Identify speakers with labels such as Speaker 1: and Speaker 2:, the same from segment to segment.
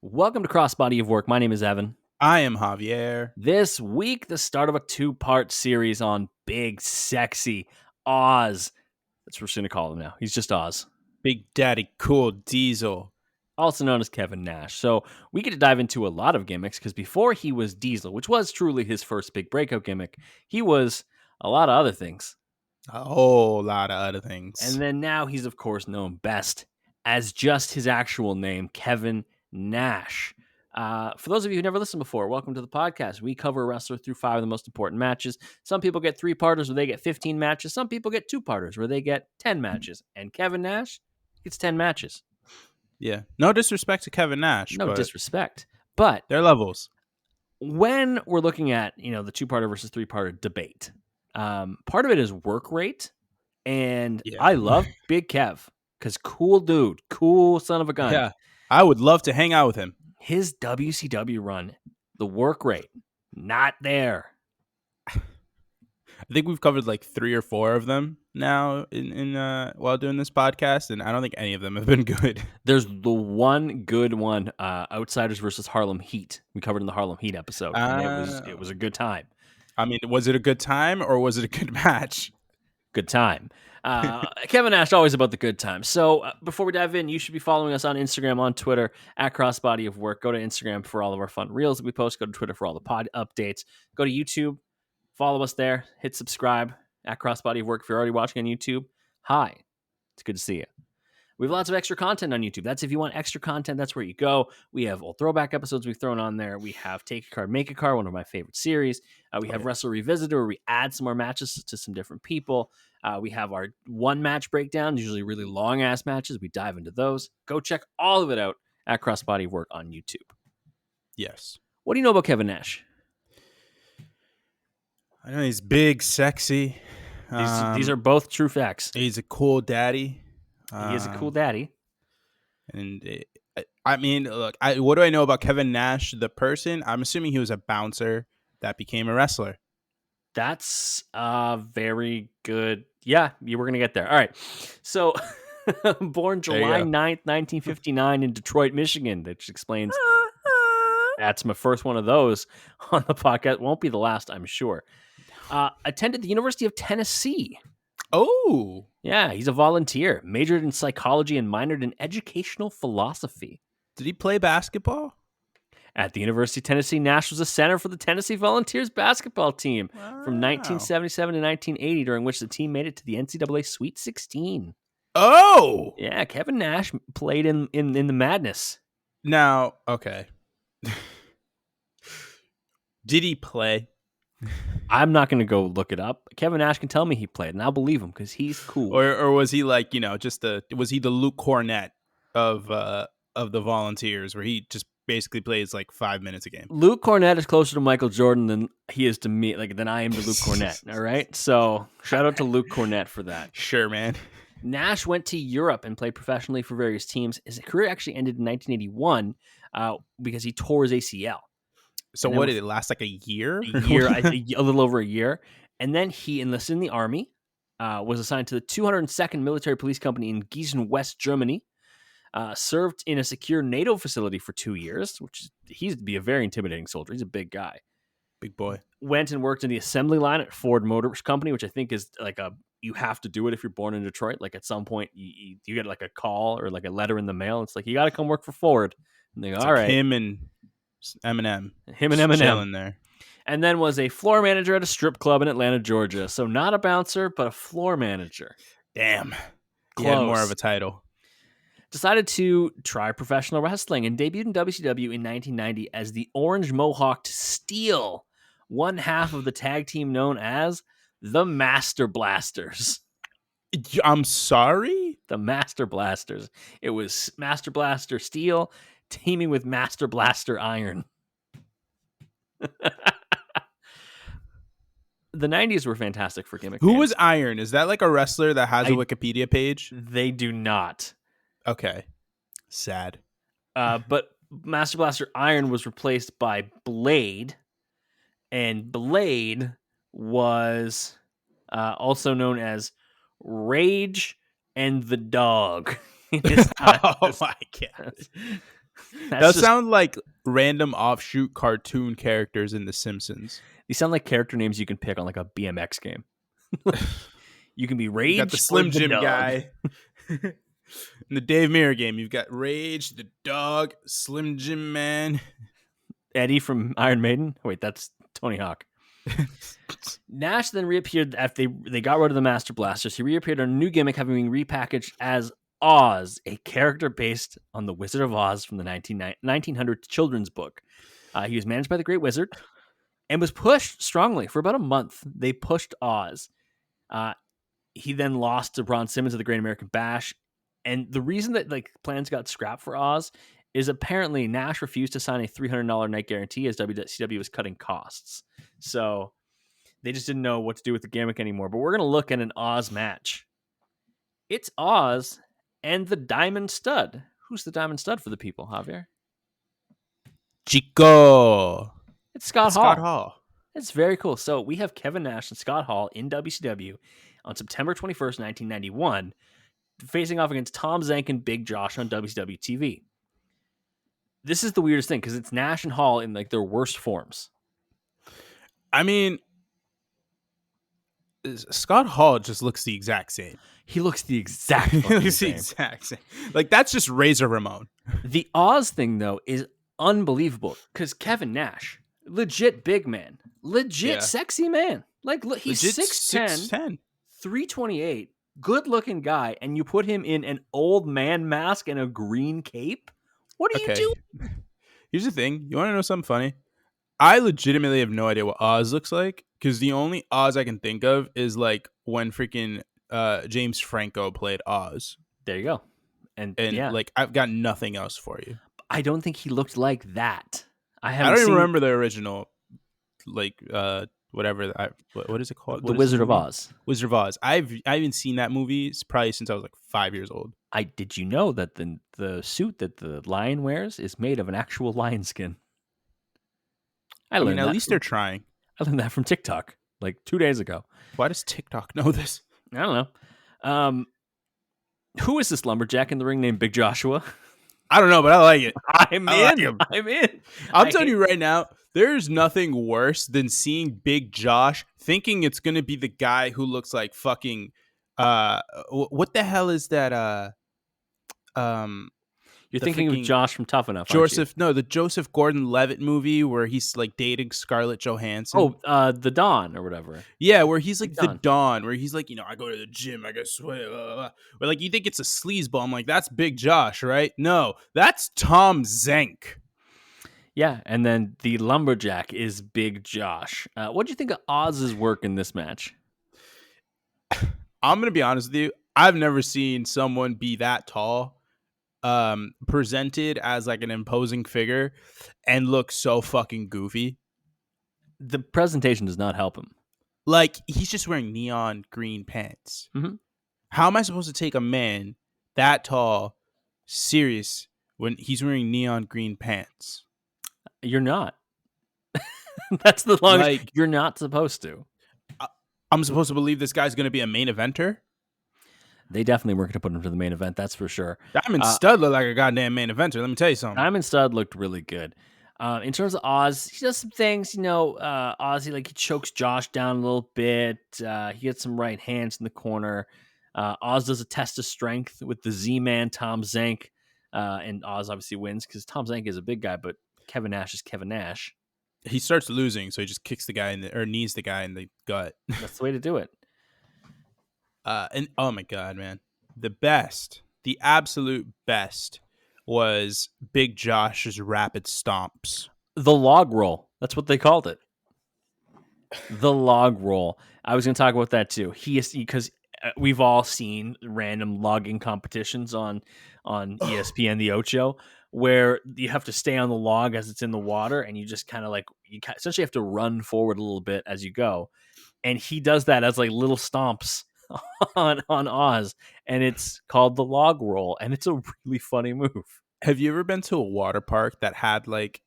Speaker 1: Welcome to Crossbody of Work. My name is Evan.
Speaker 2: I am Javier.
Speaker 1: This week, the start of a two-part series on big, sexy Oz. That's what we're going to call him now. He's just Oz.
Speaker 2: Big Daddy Cool Diesel.
Speaker 1: Also known as Kevin Nash. So we get to dive into a lot of gimmicks because before he was Diesel, which was truly his first big breakout gimmick, he was a lot of other things.
Speaker 2: A whole lot of other things.
Speaker 1: And then now he's, of course, known best as just his actual name, Kevin Nash. For those of you who never listened before, welcome to the podcast. We cover a wrestler through 5 of the most important matches. Some people get 3-parters where they get 15 matches. Some people get 2-parters where they get 10 matches. And Kevin Nash gets 10 matches.
Speaker 2: Yeah. No disrespect to Kevin Nash.
Speaker 1: No disrespect. But
Speaker 2: they're levels.
Speaker 1: When we're looking at, the 2-parter versus 3-parter debate, part of it is work rate. And I love Big Kev because cool dude, cool son of a gun.
Speaker 2: Yeah. I would love to hang out with him.
Speaker 1: His WCW run, the work rate, not there.
Speaker 2: I think we've covered like 3 or 4 of them now in while doing this podcast, and I don't think any of them have been good.
Speaker 1: There's the one good one, Outsiders versus Harlem Heat. We covered in the Harlem Heat episode. And it was a good time.
Speaker 2: I mean, was it a good time or was it a good match?
Speaker 1: Good time. Kevin Nash, always about the good time. So before we dive in, you should be following us on Instagram, on Twitter, at Crossbody of Work. Go to Instagram for all of our fun reels that we post. Go to Twitter for all the pod updates. Go to YouTube. Follow us there. Hit subscribe at Crossbody of Work if you're already watching on YouTube. Hi. It's good to see you. We have lots of extra content on YouTube. That's if you want extra content, that's where you go. We have old throwback episodes we've thrown on there. We have Take a Card, Make a Card, one of my favorite series. We have Wrestle Revisited, where we add some more matches to some different people. We have our one match breakdown, usually really long ass matches. We dive into those. Go check all of it out at Crossbody of Work on YouTube.
Speaker 2: Yes.
Speaker 1: What do you know about Kevin Nash?
Speaker 2: I know he's big, sexy.
Speaker 1: These are both true facts.
Speaker 2: He's a cool daddy.
Speaker 1: He is a cool daddy.
Speaker 2: And I mean, look, what do I know about Kevin Nash, the person? I'm assuming he was a bouncer that became a wrestler.
Speaker 1: That's very good. Yeah, you were going to get there. All right. So, born July 9th, 1959 in Detroit, Michigan, which explains that's my first one of those on the podcast. Won't be the last, I'm sure. Attended the University of Tennessee.
Speaker 2: Oh.
Speaker 1: Yeah, he's a volunteer. Majored in psychology and minored in educational philosophy.
Speaker 2: Did he play basketball?
Speaker 1: At the University of Tennessee, Nash was a center for the Tennessee Volunteers basketball team from 1977 to 1980, during which the team made it to the NCAA Sweet 16.
Speaker 2: Oh!
Speaker 1: Yeah, Kevin Nash played in the madness.
Speaker 2: Now, okay. Did he play?
Speaker 1: I'm not going to go look it up. Kevin Nash can tell me he played, and I'll believe him because he's cool.
Speaker 2: Or was he like, was he the Luke Cornett of the Volunteers, where he just basically plays like 5 minutes a game?
Speaker 1: Luke Cornett is closer to Michael Jordan than he is to me, than I am to Luke Cornett. All right, so shout out to Luke Cornett for that.
Speaker 2: Sure, man.
Speaker 1: Nash went to Europe and played professionally for various teams. His career actually ended in 1981 because he tore his ACL.
Speaker 2: So what did it last, like a year?
Speaker 1: A year, I think a little over a year. And then he enlisted in the army, was assigned to the 202nd Military Police Company in Gießen, West Germany, served in a secure NATO facility for 2 years, he'd be a very intimidating soldier. He's a big guy.
Speaker 2: Big boy.
Speaker 1: Went and worked in the assembly line at Ford Motor Company, which I think is like you have to do it if you're born in Detroit. Like at some point you get like a call or like a letter in the mail. It's like, you got to come work for Ford. And they go, all right.
Speaker 2: Him and Eminem.
Speaker 1: Chilling
Speaker 2: there.
Speaker 1: And then was a floor manager at a strip club in Atlanta, Georgia. So not a bouncer, but a floor manager.
Speaker 2: Damn. He
Speaker 1: Close.
Speaker 2: had more of a title.
Speaker 1: Decided to try professional wrestling and debuted in WCW in 1990 as the Orange Mohawked Steel, one half of the tag team known as the Master Blasters.
Speaker 2: I'm sorry?
Speaker 1: The Master Blasters. It was Master Blaster Steel teaming with Master Blaster Iron. The 90s were fantastic for gimmick.
Speaker 2: Who
Speaker 1: fans.
Speaker 2: was Iron? Is that like a wrestler that has a Wikipedia page?
Speaker 1: They do not.
Speaker 2: Okay. Sad.
Speaker 1: But Master Blaster Iron was replaced by Blade, and Blade was also known as Rage and the Dog.
Speaker 2: Oh my god.
Speaker 1: That's
Speaker 2: Those
Speaker 1: just
Speaker 2: sound like random offshoot cartoon characters in The Simpsons.
Speaker 1: these sound like character names you can pick on like a BMX game. You can be
Speaker 2: You got the
Speaker 1: Rage or
Speaker 2: Slim
Speaker 1: the
Speaker 2: Jim
Speaker 1: Dog.
Speaker 2: guy. In the Dave Mirra game, you've got Rage, the Dog, Slim Jim Man.
Speaker 1: Eddie from Iron Maiden. Wait, that's Tony Hawk. Nash then reappeared after they got rid of the Master Blasters. He reappeared on a new gimmick, having been repackaged as Oz, a character based on the Wizard of Oz from the 1900 children's book. He was managed by the Great Wizard and was pushed strongly for about a month. They pushed Oz. He then lost to Ron Simmons at the Great American Bash. And the reason that like plans got scrapped for Oz is apparently Nash refused to sign a $300 night guarantee as WCW was cutting costs. So they just didn't know what to do with the gimmick anymore. But we're going to look at an Oz match. It's Oz and the Diamond Stud. Who's the Diamond Stud for the people, Javier?
Speaker 2: Chico.
Speaker 1: It's Scott Hall.
Speaker 2: Scott Hall.
Speaker 1: It's very cool. So we have Kevin Nash and Scott Hall in WCW on September 21st, 1991, facing off against Tom Zank and Big Josh on WCW TV. This is the weirdest thing because it's Nash and Hall in like their worst forms.
Speaker 2: I mean, Scott Hall just looks the exact same.
Speaker 1: He looks the exact same.
Speaker 2: Exact same. Like that's just Razor Ramon.
Speaker 1: The Oz thing though is unbelievable because Kevin Nash, legit big man, legit sexy man. Like he's 6'10", 328, good looking guy, and you put him in an old man mask and a green cape. What are you doing?
Speaker 2: Here's the thing. You want to know something funny? I legitimately have no idea what Oz looks like because the only Oz I can think of is like when freaking James Franco played Oz.
Speaker 1: There you go. And
Speaker 2: like I've got nothing else for you.
Speaker 1: I don't think he looked like that.
Speaker 2: I don't even remember the original, like whatever. What is it called?
Speaker 1: The Wizard of Oz.
Speaker 2: Wizard of Oz. I haven't seen that movie probably since I was like 5 years old.
Speaker 1: Did you know that the suit that the lion wears is made of an actual lion skin?
Speaker 2: I mean, at least they're trying.
Speaker 1: I learned that from TikTok like 2 days ago.
Speaker 2: Why does TikTok know this?
Speaker 1: I don't know. Who is this lumberjack in the ring named Big Joshua?
Speaker 2: I don't know, but I like it.
Speaker 1: I'm in.
Speaker 2: I'm telling you right now, there's nothing worse than seeing Big Josh thinking it's going to be the guy who looks like fucking what the hell is that
Speaker 1: You're thinking of Josh from Tough Enough,
Speaker 2: the Joseph Gordon-Levitt movie where he's like dating Scarlett Johansson.
Speaker 1: Oh, the Don or whatever.
Speaker 2: Yeah, where he's like the Don, where he's like, I go to the gym, I get sweat. But like, you think it's a sleazeball. I'm like, that's Big Josh, right? No, that's Tom Zank.
Speaker 1: Yeah, and then the lumberjack is Big Josh. What do you think of Oz's work in this match?
Speaker 2: I'm going to be honest with you. I've never seen someone be that tall, presented as like an imposing figure and look so fucking goofy.
Speaker 1: The presentation does not help him.
Speaker 2: Like, he's just wearing neon green pants.
Speaker 1: Mm-hmm.
Speaker 2: How am I supposed to take a man that tall serious when he's wearing neon green pants?
Speaker 1: You're not. That's the longest. You're not supposed to.
Speaker 2: I'm supposed to believe this guy's going to be a main eventer?
Speaker 1: They definitely weren't going to put him to the main event, that's for sure.
Speaker 2: Diamond Stud looked like a goddamn main eventer. Let me tell you something.
Speaker 1: Diamond Stud looked really good. In terms of Oz, he does some things. Oz, he chokes Josh down a little bit. He gets some right hands in the corner. Oz does a test of strength with the Z-Man, Tom Zank. And Oz obviously wins because Tom Zank is a big guy, but Kevin Nash is Kevin Nash.
Speaker 2: He starts losing, so he just kicks the guy knees the guy in the gut.
Speaker 1: That's the way to do it.
Speaker 2: And oh my god, man, the absolute best was Big Josh's rapid stomps.
Speaker 1: The log roll. That's what they called it. The log roll. I was going to talk about that too. Because we've all seen random logging competitions on ESPN, the Ocho, where you have to stay on the log as it's in the water, and you just kind of you essentially have to run forward a little bit as you go. And he does that as like little stomps on Oz, and it's called the log roll, and it's a really funny move.
Speaker 2: Have you ever been to a water park that had like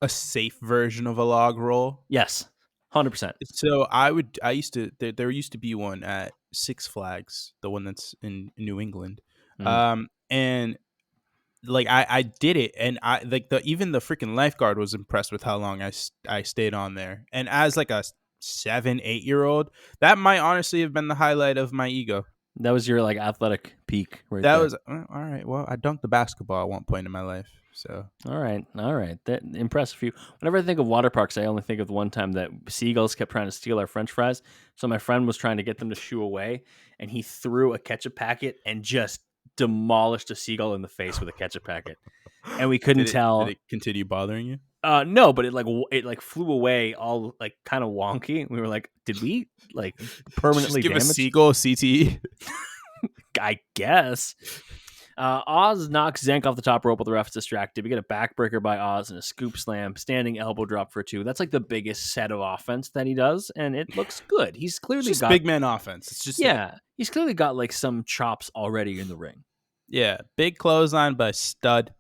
Speaker 2: a safe version of a log roll?
Speaker 1: Yes, 100%.
Speaker 2: So there used to be one at Six Flags, the one that's in New England. And like I did it, and I like even the freaking lifeguard was impressed with how long I stayed on there. And as like a 7, 8 year old, that might honestly have been the highlight of my ego.
Speaker 1: That was your like athletic peak right
Speaker 2: That
Speaker 1: there.
Speaker 2: was all right. Well, I dunked the basketball at one point in my life, so
Speaker 1: All right, all right. That impressive for you. Whenever I think of water parks, I only think of the one time that seagulls kept trying to steal our French fries. So my friend was trying to get them to shoo away, and he threw a ketchup packet and just demolished a seagull in the face with a ketchup packet. And we couldn't
Speaker 2: did
Speaker 1: tell.
Speaker 2: it continue bothering you?
Speaker 1: No, but it flew away all like kind of wonky. We were like, did we like permanently
Speaker 2: Just give
Speaker 1: damage?
Speaker 2: a seagull CTE.
Speaker 1: I guess. Oz knocks Zank off the top rope while the ref's distracted. We get a backbreaker by Oz and a scoop slam, standing elbow drop for 2. That's like the biggest set of offense that he does, and it looks good. He's clearly
Speaker 2: Just
Speaker 1: got
Speaker 2: big man offense. It's just
Speaker 1: he's clearly got like some chops already in the ring.
Speaker 2: Yeah, big clothesline by Stud.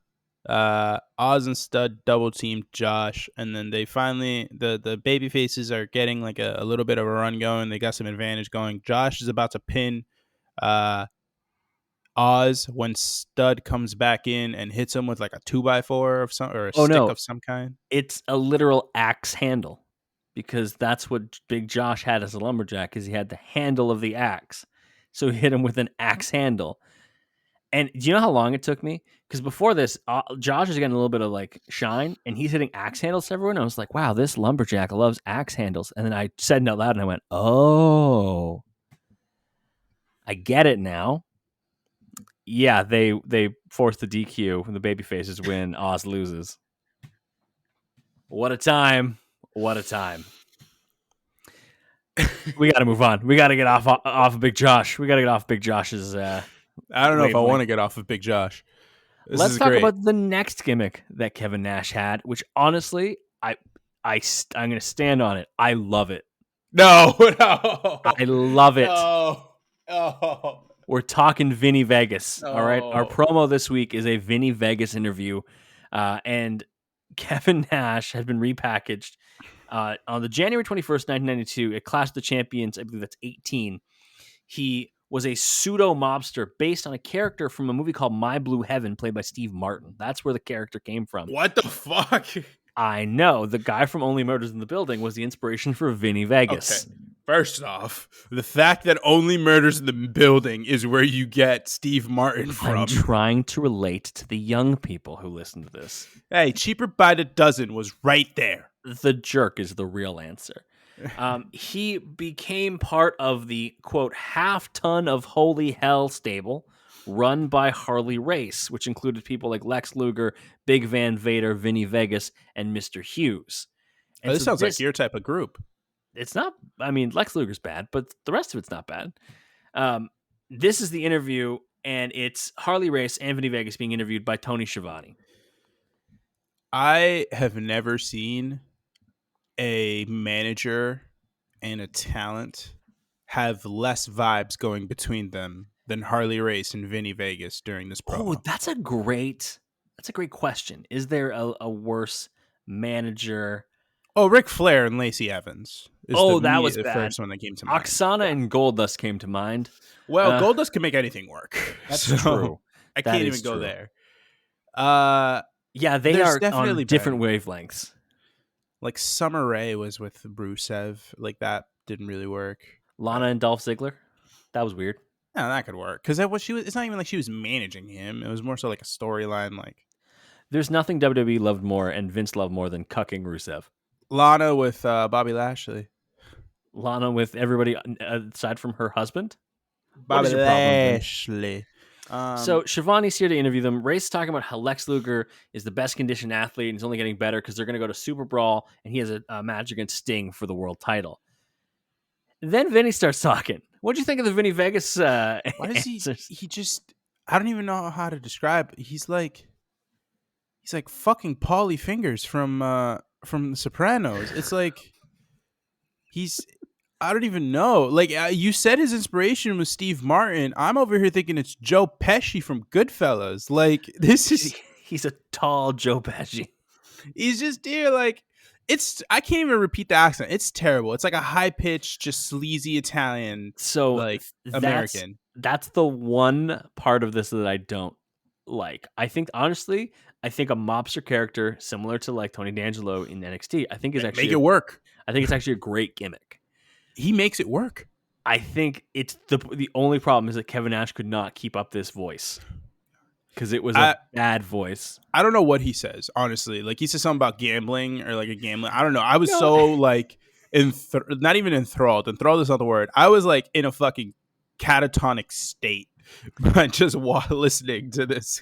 Speaker 2: Oz and Stud double teamed Josh, and then they finally the baby faces are getting like a little bit of a run going. They got some advantage going. Josh is about to pin Oz when Stud comes back in and hits him with like a 2x4 of some or a stick
Speaker 1: no.
Speaker 2: of some kind.
Speaker 1: It's a literal axe handle, because that's what Big Josh had as a lumberjack, is he had the handle of the axe. So he hit him with an axe handle. And do you know how long it took me? Because before this, Josh is getting a little bit of like shine, and he's hitting axe handles to everyone. And I was like, wow, this lumberjack loves axe handles. And then I said it out loud, and I went, oh, I get it now. Yeah, they force the DQ, and the baby faces win. Oz loses. What a time. What a time. We got to move on. We got to get off of Big Josh. We got to get off Big Josh's
Speaker 2: I don't know if I want to get off of Big Josh.
Speaker 1: Let's talk about the next gimmick that Kevin Nash had, which honestly, I'm going to stand on it. I love it.
Speaker 2: No.
Speaker 1: I love it.
Speaker 2: Oh.
Speaker 1: We're talking Vinnie Vegas. All right. Our promo this week is a Vinnie Vegas interview. And Kevin Nash has been repackaged on the January 21st, 1992 at Clash of the Champions. I believe that's 18. He was a pseudo mobster based on a character from a movie called My Blue Heaven, played by Steve Martin. That's where the character came from.
Speaker 2: What the fuck?
Speaker 1: I know. The guy from Only Murders in the Building was the inspiration for Vinnie Vegas.
Speaker 2: Okay. First off, the fact that Only Murders in the Building is where you get Steve Martin from.
Speaker 1: I'm trying to relate to the young people who listen to this.
Speaker 2: Hey, Cheaper by the Dozen was right there.
Speaker 1: The jerk is the real answer. He became part of the, quote, half-ton of holy hell stable run by Harley Race, which included people like Lex Luger, Big Van Vader, Vinnie Vegas, and Mr. Hughes. And
Speaker 2: this sounds like your type of group.
Speaker 1: It's not, I mean, Lex Luger's bad, but the rest of it's not bad. This is the interview, and it's Harley Race and Vinnie Vegas being interviewed by Tony Schiavone.
Speaker 2: I have never seen a manager and a talent have less vibes going between them than Harley Race and Vinnie Vegas during this promo.
Speaker 1: Oh, that's a great question. Is there a worse manager?
Speaker 2: Oh, Ric Flair and Lacey Evans.
Speaker 1: That was
Speaker 2: the
Speaker 1: bad.
Speaker 2: first one that came to mind.
Speaker 1: Oksana and Goldust came to mind.
Speaker 2: Well, Goldust can make anything work.
Speaker 1: That's true.
Speaker 2: I can't even go there.
Speaker 1: Yeah, they are on different wavelengths.
Speaker 2: Like Summer Rae was with Rusev. Like that didn't really work.
Speaker 1: Lana and Dolph Ziggler. That was weird.
Speaker 2: No, that could work because it's not even like she was managing him. It was more so like a storyline. Like
Speaker 1: there's nothing WWE loved more and Vince loved more than cucking Rusev.
Speaker 2: Lana with Bobby Lashley.
Speaker 1: Lana with everybody aside from her husband.
Speaker 2: Bobby Lashley.
Speaker 1: So Schiavone's here to interview them. Race talking about how Lex Luger is the best conditioned athlete and he's only getting better because they're going to go to Super Brawl and he has a match against Sting for the world title. Then Vinny starts talking. What'd you think of the Vinnie Vegas?
Speaker 2: Why does he just? I don't even know how to describe. He's like fucking Paulie Fingers from The Sopranos. It's like I don't even know. Like you said, his inspiration was Steve Martin. I'm over here thinking it's Joe Pesci from Goodfellas. Like this is
Speaker 1: he's a tall Joe Pesci.
Speaker 2: He's just here like I can't even repeat the accent. It's terrible. It's like a high pitched, just sleazy Italian.
Speaker 1: So
Speaker 2: like American.
Speaker 1: That's the one part of this that I don't. like. I think honestly, I think a mobster character similar to like Tony D'Angelo in NXT, I think is
Speaker 2: Make it
Speaker 1: actually
Speaker 2: work.
Speaker 1: I think it's actually a great gimmick.
Speaker 2: He makes it work.
Speaker 1: I think it's the only problem is that Kevin Nash could not keep up this voice because it was a bad voice.
Speaker 2: I don't know what he says, honestly. Like he says something about gambling or like a gambling. I don't know. I was
Speaker 1: No.
Speaker 2: so like not even enthralled. Enthralled is not the word. I was like in a fucking catatonic state by just listening to this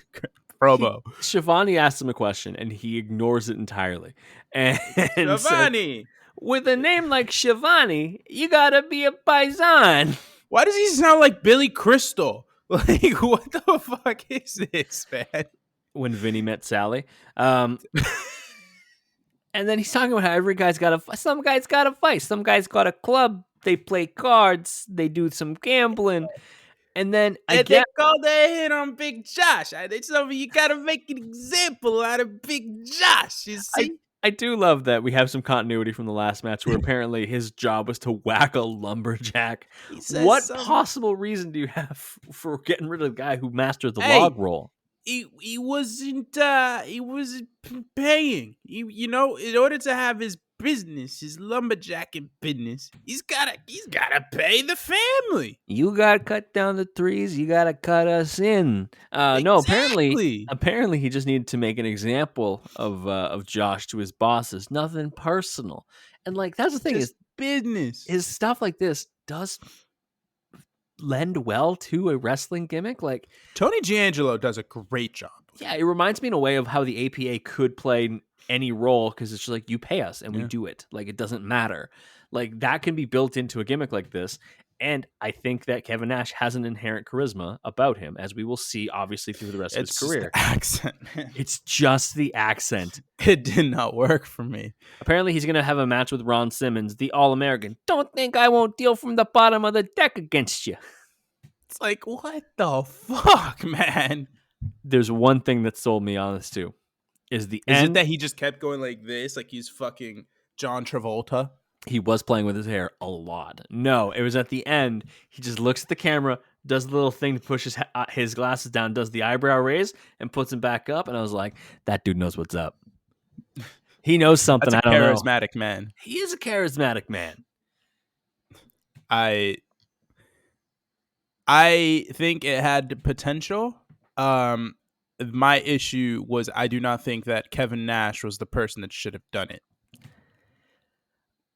Speaker 2: promo.
Speaker 1: Shivani asked him a question and he ignores it entirely. And
Speaker 2: Shivani,
Speaker 1: said, with a name like Shivani, you gotta be a paisan.
Speaker 2: Why does he sound like Billy Crystal? Like, what the fuck is this, man?
Speaker 1: When Vinny met Sally. And then he's talking about how every guy's got some guys got to fight. Some guys got a club. They play cards. They do some gambling. And then
Speaker 2: they call their hit on Big Josh. They told me you got to make an example out of Big Josh, you see?
Speaker 1: I do love that we have some continuity from the last match where apparently his job was to whack a lumberjack. What possible reason do you have for getting rid of the guy who mastered the log roll?
Speaker 2: He wasn't paying. You know, in order to have his business, his lumberjacking business, he's gotta pay the family.
Speaker 1: You gotta cut down the trees. You gotta cut us in.
Speaker 2: Exactly.
Speaker 1: No, apparently he just needed to make an example of Josh to his bosses. Nothing personal. And like that's the thing
Speaker 2: just
Speaker 1: is
Speaker 2: business.
Speaker 1: His stuff like this does lend well to a wrestling gimmick. Like
Speaker 2: Tony D'Angelo does a great job.
Speaker 1: Yeah, it reminds me in a way of how the APA could play any role because it's just like you pay us and we do it. Like it doesn't matter. Like that can be built into a gimmick like this. And I think that Kevin Nash has an inherent charisma about him, as we will see obviously through the rest of his career.
Speaker 2: The accent, man.
Speaker 1: It's just the accent.
Speaker 2: It did not work for me.
Speaker 1: Apparently he's going to have a match with Ron Simmons, the All-American. Don't think I won't deal from the bottom of the deck against you.
Speaker 2: It's like, what the fuck, man?
Speaker 1: There's one thing that sold me on this too. Is
Speaker 2: it that he just kept going like this, like he's fucking John Travolta?
Speaker 1: He was playing with his hair a lot. No, it was at the end. He just looks at the camera, does the little thing to push his glasses down, does the eyebrow raise, and puts them back up. And I was like, that dude knows what's up. He knows something.
Speaker 2: That's
Speaker 1: I don't know.
Speaker 2: Charismatic man.
Speaker 1: He is a charismatic man.
Speaker 2: I think it had potential. My issue was I do not think that Kevin Nash was the person that should have done it.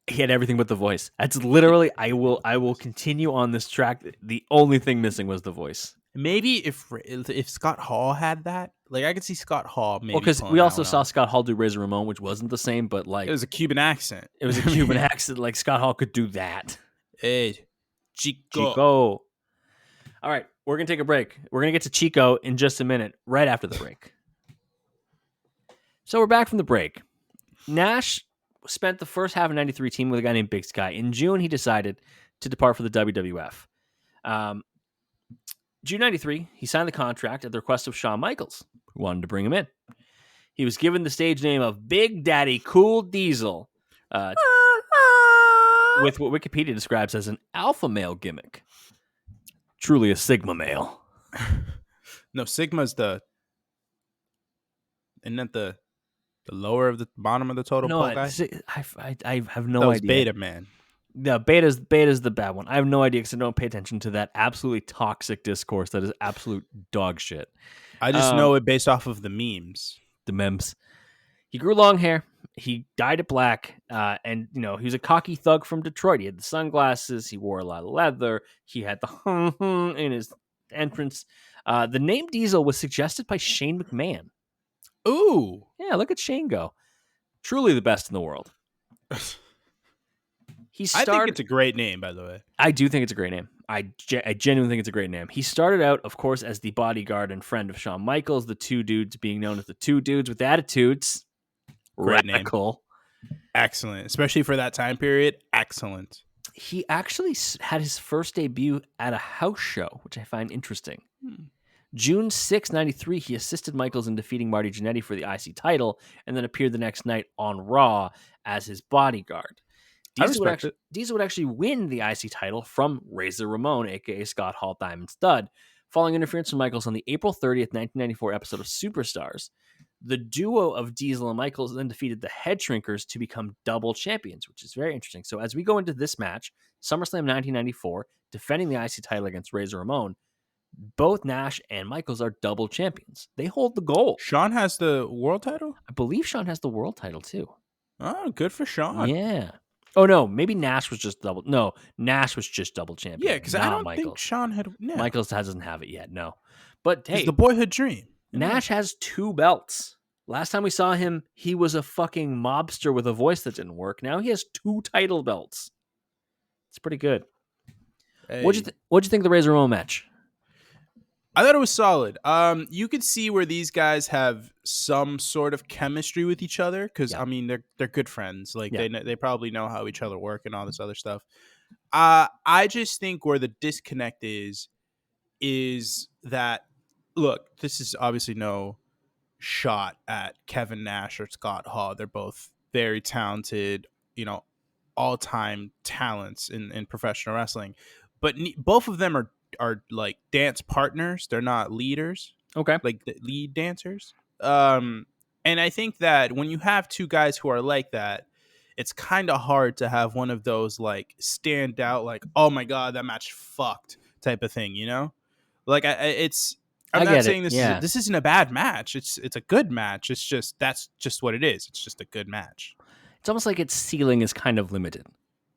Speaker 1: He had everything but the voice. That's literally, I will continue on this track. The only thing missing was the voice.
Speaker 2: Maybe if Scott Hall had that, like I could see Scott Hall maybe.
Speaker 1: Well, because we also saw Scott Hall do Razor Ramon, which wasn't the same, but like
Speaker 2: it was a Cuban accent.
Speaker 1: It was a Cuban accent. Like Scott Hall could do that.
Speaker 2: Hey, Chico.
Speaker 1: All right, we're gonna take a break. We're gonna get to Chico in just a minute, right after the break. So we're back from the break. Nash spent the first half of '93 teaming with a guy named Big Sky. In June, he decided to depart for the WWF. June '93, he signed the contract at the request of Shawn Michaels, who wanted to bring him in. He was given the stage name of Big Daddy Cool Diesel, with what Wikipedia describes as an alpha male gimmick. Truly a Sigma male.
Speaker 2: No, Sigma's isn't that the lower of the bottom of the total pole guy?
Speaker 1: I have no idea.
Speaker 2: Beta, man.
Speaker 1: Yeah, Beta's the bad one. I have no idea because I don't pay attention to that absolutely toxic discourse that is absolute dog shit.
Speaker 2: I just know it based off of the memes.
Speaker 1: The memes. He grew long hair. He dyed it black. And, he was a cocky thug from Detroit. He had the sunglasses. He wore a lot of leather. He had the in his entrance. The name Diesel was suggested by Shane McMahon.
Speaker 2: Ooh.
Speaker 1: Yeah, look at Shane go. Truly the best in the world.
Speaker 2: I think it's a great name, by the way.
Speaker 1: I do think it's a great name. I genuinely think it's a great name. He started out, of course, as the bodyguard and friend of Shawn Michaels, the two dudes being known as the two dudes with attitudes.
Speaker 2: Great
Speaker 1: Radical.
Speaker 2: Name. Excellent. Especially for that time period. Excellent.
Speaker 1: He actually had his first debut at a house show, which I find interesting. June 6, 93, he assisted Michaels in defeating Marty Jannetty for the IC title and then appeared the next night on Raw as his bodyguard. Diesel would actually win the IC title from Razor Ramon, a.k.a. Scott Hall Diamond Stud, Following interference from Michaels on the April 30th, 1994 episode of Superstars, the duo of Diesel and Michaels then defeated the Head Shrinkers to become double champions, which is very interesting. So as we go into this match, SummerSlam 1994, defending the IC title against Razor Ramon, both Nash and Michaels are double champions. They hold the gold.
Speaker 2: Shawn has the world title?
Speaker 1: I believe Shawn has the world title too.
Speaker 2: Oh, good for Shawn.
Speaker 1: Yeah. Oh no, maybe Nash was just double. No, Nash was just double champion.
Speaker 2: Yeah, because I don't
Speaker 1: Michaels.
Speaker 2: think Shawn had. Yeah.
Speaker 1: Michaels doesn't have it yet. No, but hey,
Speaker 2: it's the boyhood dream.
Speaker 1: Nash has 2 belts. Last time we saw him, he was a fucking mobster with a voice that didn't work. Now he has 2 title belts. It's pretty good.
Speaker 2: Hey.
Speaker 1: What'd you think of the Razor Ramon match?
Speaker 2: I thought it was solid. You could see where these guys have some sort of chemistry with each other because I mean they're good friends. Like they probably know how each other work and all this other stuff. I just think where the disconnect is that look, this is obviously no shot at Kevin Nash or Scott Hall. They're both very talented, all-time talents in professional wrestling, but both of them are like dance partners. They're not leaders.
Speaker 1: Okay.
Speaker 2: Like the lead dancers. And I think that when you have 2 guys who are like that, it's kind of hard to have one of those like stand out, like, oh my God, that match fucked type of thing, Like I'm not saying this isn't a bad match. It's a good match. It's just that's just what it is. It's just a good match.
Speaker 1: It's almost like its ceiling is kind of limited.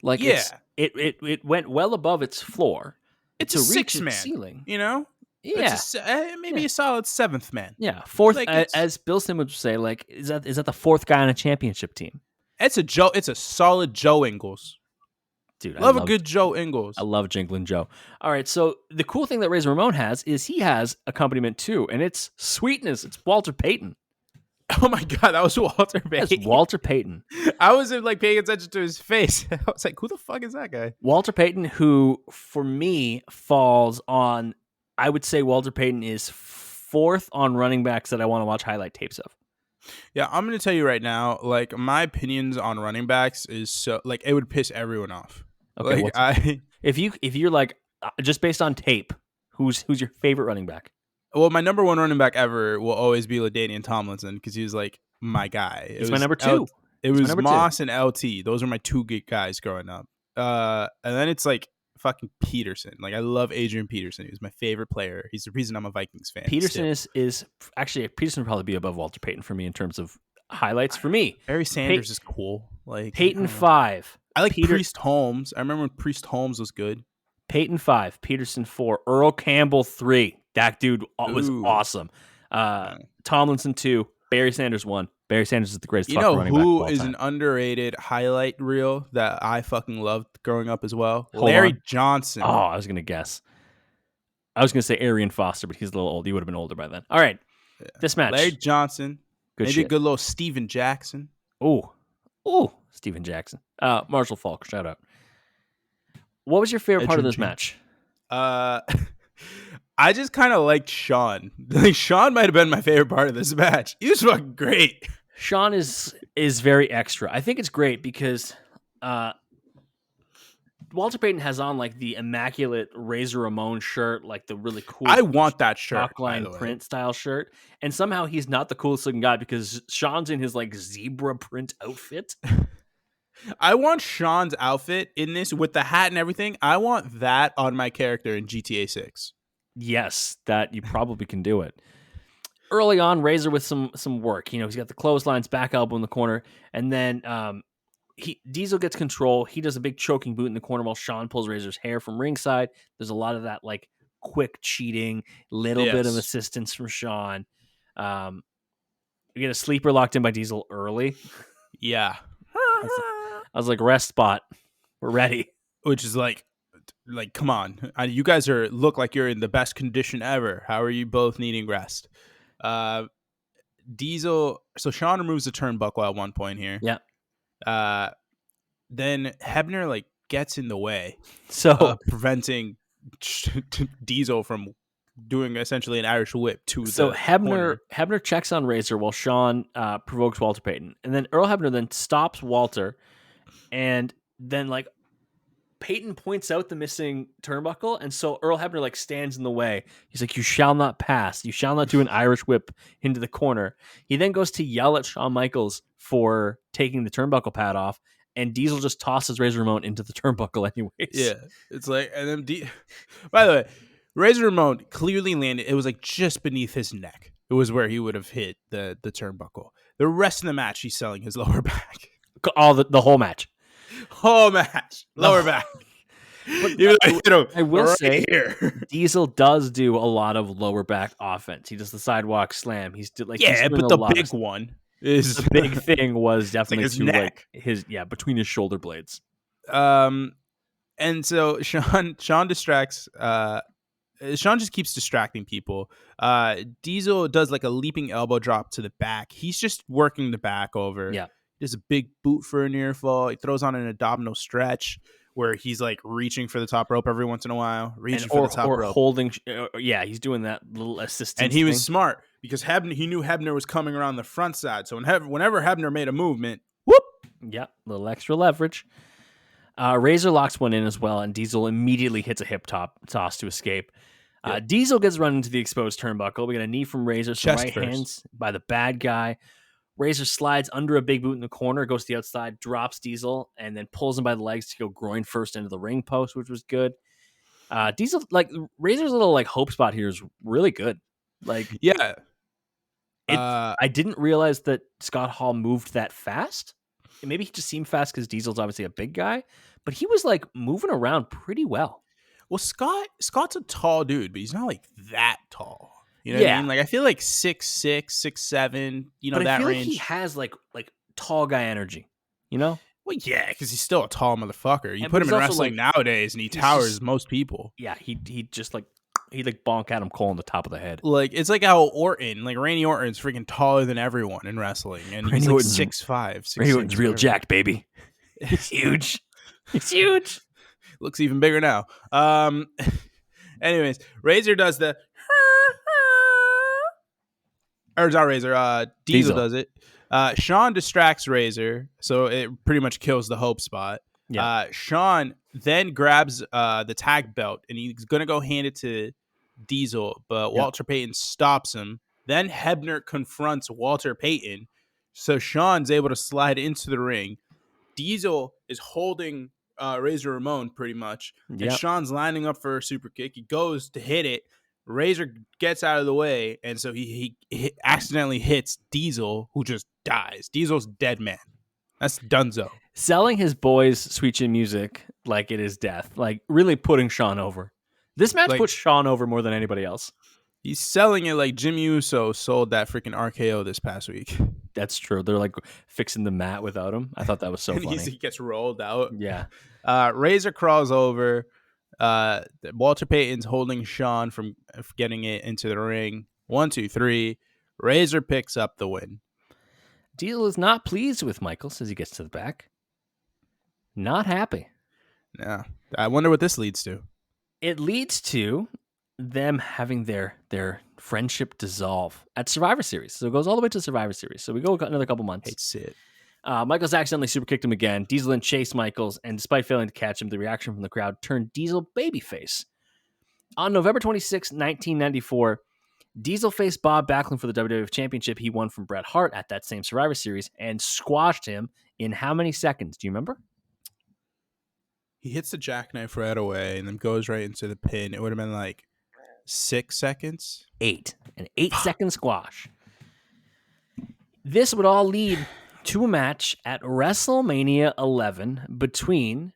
Speaker 1: Like it went well above its floor.
Speaker 2: It's a 6-man
Speaker 1: ceiling.
Speaker 2: Yeah, maybe a solid 7th man.
Speaker 1: Yeah, 4th. Like as Bill Simmons would say, like is that the 4th guy on a championship team?
Speaker 2: It's a solid Joe Ingles.
Speaker 1: Dude,
Speaker 2: I love a good Joe Ingles.
Speaker 1: I love Jinglin' Joe. All right, so the cool thing that Razor Ramon has is he has accompaniment too, and it's sweetness. It's Walter Payton.
Speaker 2: Oh my God, that was Walter Payton.
Speaker 1: That's Walter Payton.
Speaker 2: I wasn't like paying attention to his face. I was like, who the fuck is that guy?
Speaker 1: Walter Payton, who for me falls on, I would say Walter Payton is 4th on running backs that I want to watch highlight tapes of.
Speaker 2: Yeah, I'm going to tell you right now, like my opinions on running backs is so like it would piss everyone off.
Speaker 1: Okay,
Speaker 2: like
Speaker 1: if you're like just based on tape, who's your favorite running back?
Speaker 2: Well, my number 1 running back ever will always be LaDainian Tomlinson because he was like my guy.
Speaker 1: It's my number 2.
Speaker 2: It was Moss and LT. Those are my 2 good guys growing up. And then it's like fucking Peterson. Like I love Adrian Peterson. He was my favorite player. He's the reason I'm a Vikings fan.
Speaker 1: Peterson is actually Peterson would probably be above Walter Payton for me in terms of highlights for me.
Speaker 2: Barry Sanders is cool. Like
Speaker 1: Peyton 5.
Speaker 2: I like Priest Holmes. I remember when Priest Holmes was good.
Speaker 1: Peyton 5, Peterson 4, Earl Campbell 3. That dude was awesome. Tomlinson 2, Barry Sanders 1. Barry Sanders is the greatest fucking running back of all time.
Speaker 2: Who is an underrated highlight reel that I fucking loved growing up as well? Larry Johnson.
Speaker 1: Oh, I was going to guess. I was going to say Arian Foster, but he's a little old. He would have been older by then. All right. Yeah. This match.
Speaker 2: Larry Johnson. Maybe a good little Steven Jackson.
Speaker 1: Oh, Steven Jackson. Marshall Falk, shout out. What was your favorite part of this match?
Speaker 2: I just kind of liked Shawn. Like Shawn might have been my favorite part of this match. He was fucking great.
Speaker 1: Shawn is very extra. I think it's great because Walter Payton has on like the immaculate Razor Ramon shirt, like the really cool.
Speaker 2: I want that shirt,
Speaker 1: line print style shirt, and somehow he's not the coolest looking guy because Shawn's in his like zebra print outfit.
Speaker 2: I want Shawn's outfit in this with the hat and everything. I want that on my character in GTA 6.
Speaker 1: Yes, that you probably can do it. Early on, Razor with some work. He's got the clotheslines, back elbow in the corner, and then Diesel gets control. He does a big choking boot in the corner while Shawn pulls Razor's hair from ringside. There's a lot of that like quick cheating, little bit of assistance from Shawn. We get a sleeper locked in by Diesel early.
Speaker 2: Yeah.
Speaker 1: I was like, rest spot. We're ready.
Speaker 2: Which is like, come on. You guys look like you're in the best condition ever. How are you both needing rest? Diesel. So Shawn removes the turnbuckle at one point here.
Speaker 1: Yeah.
Speaker 2: Then Hebner like gets in the way.
Speaker 1: So
Speaker 2: preventing Diesel from doing essentially an Irish whip to
Speaker 1: so
Speaker 2: the
Speaker 1: Hebner checks on Razor while Shawn provokes Walter Payton. And then Earl Hebner then stops Walter and then like Peyton points out the missing turnbuckle, and so Earl Hebner like stands in the way. He's like, "You shall not pass. You shall not do an Irish whip into the corner." He then goes to yell at Shawn Michaels for taking the turnbuckle pad off, and Diesel just tosses Razor Ramon into the turnbuckle anyways.
Speaker 2: Yeah, it's like, and then by the way, Razor Ramon clearly landed. It was like just beneath his neck. It was where he would have hit the turnbuckle. The rest of the match, he's selling his lower back.
Speaker 1: All the whole match.
Speaker 2: Whole match, lower back. But
Speaker 1: I will say, Diesel does do a lot of lower back offense. He does the sidewalk slam. He's but
Speaker 2: the big one is
Speaker 1: the big thing was definitely
Speaker 2: his neck,
Speaker 1: between his shoulder blades.
Speaker 2: And so Sean distracts. Sean just keeps distracting people. Diesel does like a leaping elbow drop to the back. He's just working the back over.
Speaker 1: Yeah.
Speaker 2: There's a big boot for a near fall. He throws on an abdominal stretch where he's like reaching for the top rope every once in a while, for the top rope.
Speaker 1: Holding. He's doing that little assistance.
Speaker 2: And he was smart because he knew Hebner was coming around the front side. So whenever Hebner made a movement, whoop.
Speaker 1: Yeah, little extra leverage. Razor locks one in as well, and Diesel immediately hits a hip toss to escape. Diesel gets run into the exposed turnbuckle. We got a knee from Razor, some right hands by the bad guy. Razor slides under a big boot in the corner, goes to the outside, drops Diesel, and then pulls him by the legs to go groin first into the ring post, which was good. Diesel, like Razor's little like hope spot here is really good. Like,
Speaker 2: yeah,
Speaker 1: I didn't realize that Scott Hall moved that fast. Maybe he just seemed fast because Diesel's obviously a big guy, but he was like moving around pretty well.
Speaker 2: Well, Scott's a tall dude, but he's not like that tall. You know what I mean? Like, I feel like 6'6", 6'7",
Speaker 1: but
Speaker 2: that
Speaker 1: I feel
Speaker 2: range.
Speaker 1: Like he has like tall guy energy, you know?
Speaker 2: Well, yeah, because he's still a tall motherfucker. You put him in wrestling nowadays, and he towers most people.
Speaker 1: Yeah, he just like he'd like bonk Adam Cole on the top of the head.
Speaker 2: Like, it's like how Randy Orton's freaking taller than everyone in wrestling, and he's like 6'5",
Speaker 1: Randy Orton's real jacked, baby. He's huge. He's huge.
Speaker 2: Looks even bigger now. Anyways, Razor does the. Or it's not Razor. Diesel does it. Sean distracts Razor, so it pretty much kills the hope spot. Yeah. Sean then grabs the tag belt, and he's going to go hand it to Diesel, but Walter Payton stops him. Then Hebner confronts Walter Payton, so Sean's able to slide into the ring. Diesel is holding Razor Ramon pretty much, and Sean's lining up for a super kick. He goes to hit it. Razor gets out of the way, and so he accidentally hits Diesel, who just dies. Diesel's dead man. That's dunzo.
Speaker 1: Selling his boys Sweet Chin Music like it is death. Like, really putting Sean over. This match puts Sean over more than anybody else.
Speaker 2: He's selling it like Jimmy Uso sold that freaking RKO this past week.
Speaker 1: That's true. They're like fixing the mat without him. I thought that was so funny.
Speaker 2: He gets rolled out.
Speaker 1: Yeah.
Speaker 2: Razor crawls over. Walter Payton's holding Sean from getting it into the ring. 1, 2, 3. Razor picks up the win.
Speaker 1: Diesel is not pleased with Michaels as he gets to the back. Not happy.
Speaker 2: Yeah. I wonder what this leads to.
Speaker 1: It leads to them having their friendship dissolve at Survivor Series. So it goes all the way to Survivor Series. So we go another couple months.
Speaker 2: Hate to see it.
Speaker 1: Michaels accidentally super kicked him again. Diesel then chased Michaels, and despite failing to catch him, the reaction from the crowd turned Diesel babyface. On November 26, 1994, Diesel faced Bob Backlund for the WWF Championship he won from Bret Hart at that same Survivor Series and squashed him in how many seconds? Do you remember?
Speaker 2: He hits the jackknife right away and then goes right into the pin. It would have been like 6 seconds.
Speaker 1: 8. An 8-second squash. This would all lead to a match at WrestleMania 11 between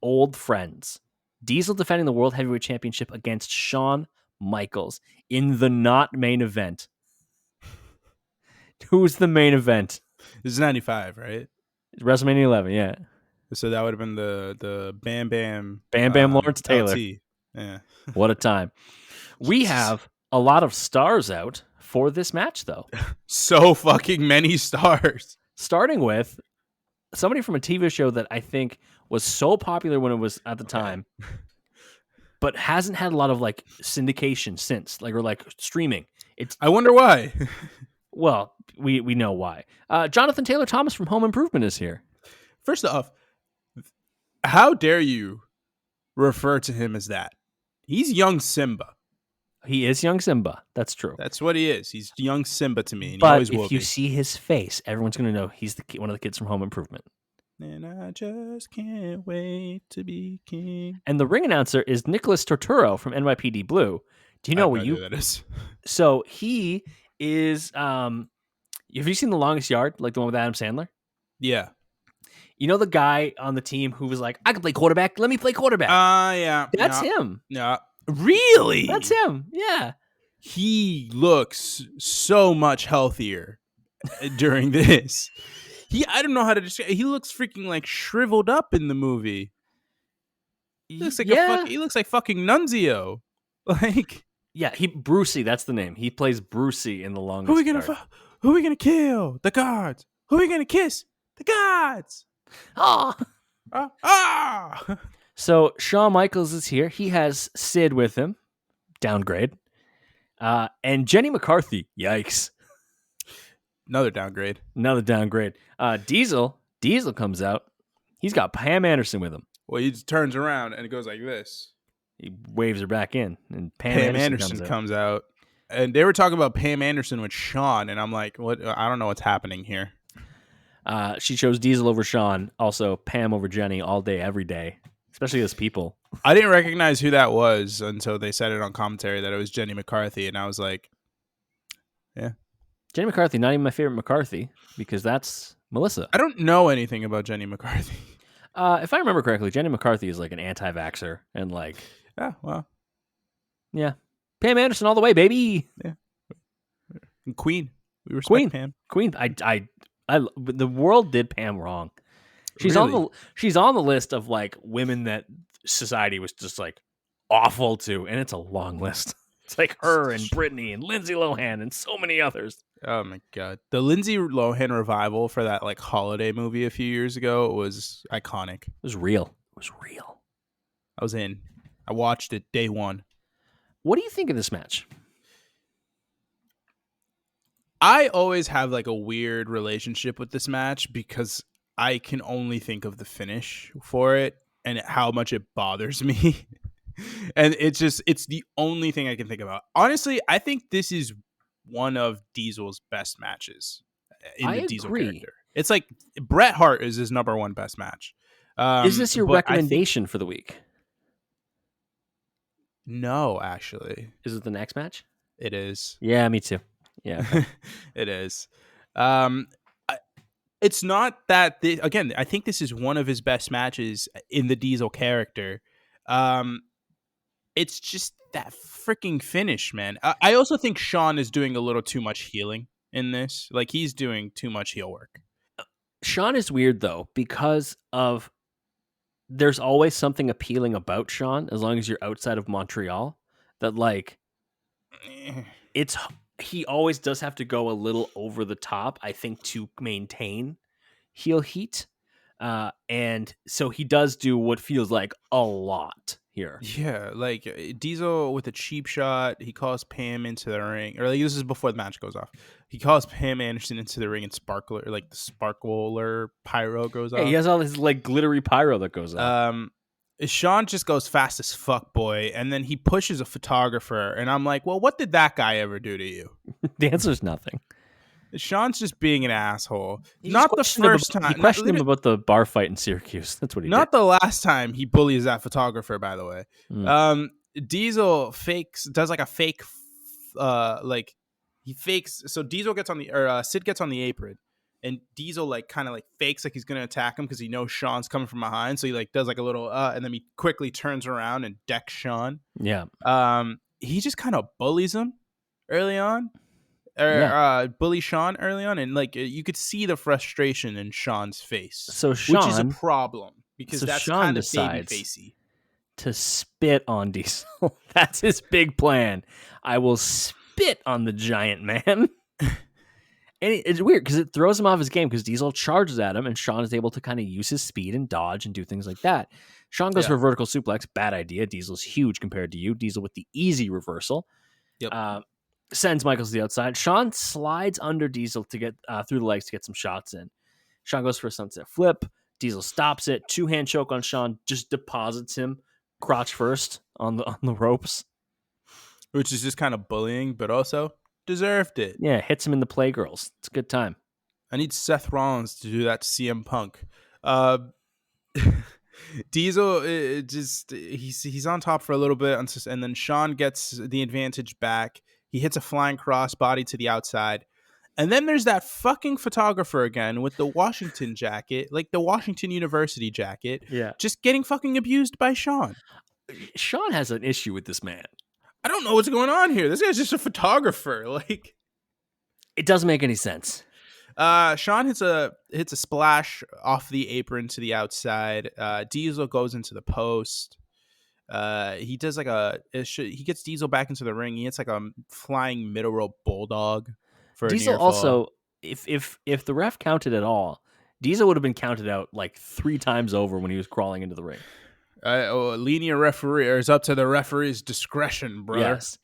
Speaker 1: old friends. Diesel defending the World Heavyweight Championship against Shawn Michaels in the not main event. Who's the main event?
Speaker 2: This is 95, right?
Speaker 1: WrestleMania 11, yeah.
Speaker 2: So that would have been the Bam Bam
Speaker 1: Lawrence Taylor.
Speaker 2: LT. Yeah.
Speaker 1: What a time. We have a lot of stars out for this match, though.
Speaker 2: So fucking many stars.
Speaker 1: Starting with somebody from a TV show that I think was so popular when it was at the time, but hasn't had a lot of like syndication since, like, or like streaming.
Speaker 2: I wonder why.
Speaker 1: Well, we know why. Jonathan Taylor Thomas from Home Improvement is here.
Speaker 2: First off, how dare you refer to him as that. He's young Simba.
Speaker 1: He is young Simba. That's true.
Speaker 2: That's what he is. He's young Simba to me, and he
Speaker 1: But
Speaker 2: always will
Speaker 1: if you
Speaker 2: be.
Speaker 1: see his face, everyone's going to know he's one of the kids from Home Improvement.
Speaker 2: And I just can't wait to be king.
Speaker 1: And the ring announcer is Nicholas Torturo from NYPD Blue. Do you know where
Speaker 2: who that is?
Speaker 1: So he is. Have you seen The Longest Yard, like the one with Adam Sandler?
Speaker 2: Yeah.
Speaker 1: You know the guy on the team who was like, "I can play quarterback. Let me play quarterback."
Speaker 2: Yeah.
Speaker 1: That's him.
Speaker 2: Yeah. Really?
Speaker 1: That's him. Yeah.
Speaker 2: He looks so much healthier during this. I don't know how to describe. He looks freaking like shriveled up in the movie. He looks like he looks like fucking Nunzio. Like,
Speaker 1: yeah, Brucey. That's the name. He plays Brucey in The Longest Yard.
Speaker 2: Who are we gonna kill? The guards. Who are we gonna kiss? The guards. So
Speaker 1: Shawn Michaels is here. He has Sid with him. Downgrade. And Jenny McCarthy. Yikes.
Speaker 2: Another downgrade.
Speaker 1: Diesel comes out. He's got Pam Anderson with him.
Speaker 2: Well, he just turns around and it goes like this.
Speaker 1: He waves her back in, and Pam Anderson
Speaker 2: comes out. And they were talking about Pam Anderson with Shawn, and I'm like, what? I don't know what's happening here.
Speaker 1: She chose Diesel over Shawn. Also, Pam over Jenny all day, every day, especially as people.
Speaker 2: I didn't recognize who that was until they said it on commentary that it was Jenny McCarthy, and I was like, yeah.
Speaker 1: Jenny McCarthy, not even my favorite McCarthy, because that's Melissa.
Speaker 2: I don't know anything about Jenny McCarthy.
Speaker 1: If I remember correctly, Jenny McCarthy is like an anti-vaxxer and like...
Speaker 2: Yeah, well.
Speaker 1: Yeah. Pam Anderson all the way, baby!
Speaker 2: Yeah. And Queen. We respect Pam.
Speaker 1: Queen. The world did Pam wrong. She's
Speaker 2: Really?
Speaker 1: on the list of like women that society was just like awful to, and it's a long list. It's like her and Britney and Lindsay Lohan and so many others.
Speaker 2: Oh my god. The Lindsay Lohan revival for that like holiday movie a few years ago was iconic.
Speaker 1: It was real.
Speaker 2: I was in. I watched it day one.
Speaker 1: What do you think of this match?
Speaker 2: I always have like a weird relationship with this match because I can only think of the finish for it and how much it bothers me. And it's the only thing I can think about. Honestly, I think this is one of Diesel's best matches in the Diesel character. It's like Bret Hart is his number one best match.
Speaker 1: Is this your recommendation for the week?
Speaker 2: No, actually.
Speaker 1: Is it the next match?
Speaker 2: It is.
Speaker 1: Yeah, me too. Yeah. Okay.
Speaker 2: It is. It's not that... again, I think this is one of his best matches in the Diesel character. It's just that freaking finish, man. I also think Shawn is doing a little too much healing in this. Like, he's doing too much heel work.
Speaker 1: Shawn is weird, though, because of... There's always something appealing about Shawn, as long as you're outside of Montreal, that, like... He always does have to go a little over the top, I think, to maintain heel heat. And so he does do what feels like a lot here.
Speaker 2: Yeah, like Diesel with a cheap shot, he calls Pam into the ring. Or like, this is before the match goes off. He calls Pam Anderson into the ring and the sparkler pyro goes off.
Speaker 1: Yeah, he has all his like glittery pyro that goes off.
Speaker 2: Shawn just goes fast as fuck, boy, and then he pushes a photographer, and I'm like, well, what did that guy ever do to you?
Speaker 1: The answer's nothing.
Speaker 2: Shawn's just being an asshole. Not the first time.
Speaker 1: He questioned him about the bar fight in Syracuse. That's what he did.
Speaker 2: Not the last time he bullies that photographer, by the way. Diesel does like a fake, he fakes. So Diesel gets on Sid gets on the apron. And Diesel like kind of like fakes like he's gonna attack him because he knows Shawn's coming from behind, so he like does like a little and then he quickly turns around and decks Shawn.
Speaker 1: Yeah.
Speaker 2: He just kind of bullies him early on, bully Shawn early on, and like you could see the frustration in Shawn's face.
Speaker 1: So Shawn,
Speaker 2: which is a problem because that's
Speaker 1: Shawn
Speaker 2: kind of
Speaker 1: decides
Speaker 2: baby-facey.
Speaker 1: To spit on Diesel. That's his big plan. I will spit on the giant man. And it's weird because it throws him off his game because Diesel charges at him and Shawn is able to kind of use his speed and dodge and do things like that. Shawn goes for a vertical suplex. Bad idea. Diesel's huge compared to you. Diesel with the easy reversal.
Speaker 2: Yep.
Speaker 1: Sends Michaels to the outside. Shawn slides under Diesel to get through the legs to get some shots in. Shawn goes for a sunset flip. Diesel stops it. 2-hand choke on Shawn. Just deposits him crotch first on the ropes.
Speaker 2: Which is just kind of bullying, but also deserved it.
Speaker 1: Yeah, hits him in the Playgirls. It's a good time.
Speaker 2: I need Seth Rollins to do that to CM Punk. Uh, Diesel he's on top for a little bit, and then Sean gets the advantage back. He hits a flying crossbody to the outside. And then there's that fucking photographer again with the Washington jacket, like the Washington University jacket,
Speaker 1: Yeah.
Speaker 2: just getting fucking abused by Sean.
Speaker 1: Sean has an issue with this man.
Speaker 2: I don't know what's going on here. This guy's just a photographer. Like,
Speaker 1: it doesn't make any sense.
Speaker 2: Sean hits a splash off the apron to the outside. Diesel goes into the post. He does like he gets Diesel back into the ring. He hits like a flying middle rope bulldog for
Speaker 1: Diesel
Speaker 2: a near fall.
Speaker 1: Also, if the ref counted at all, Diesel would have been counted out like 3 times over when he was crawling into the ring.
Speaker 2: Lenient referee, or it's up to the referee's discretion, brother.
Speaker 1: Yes.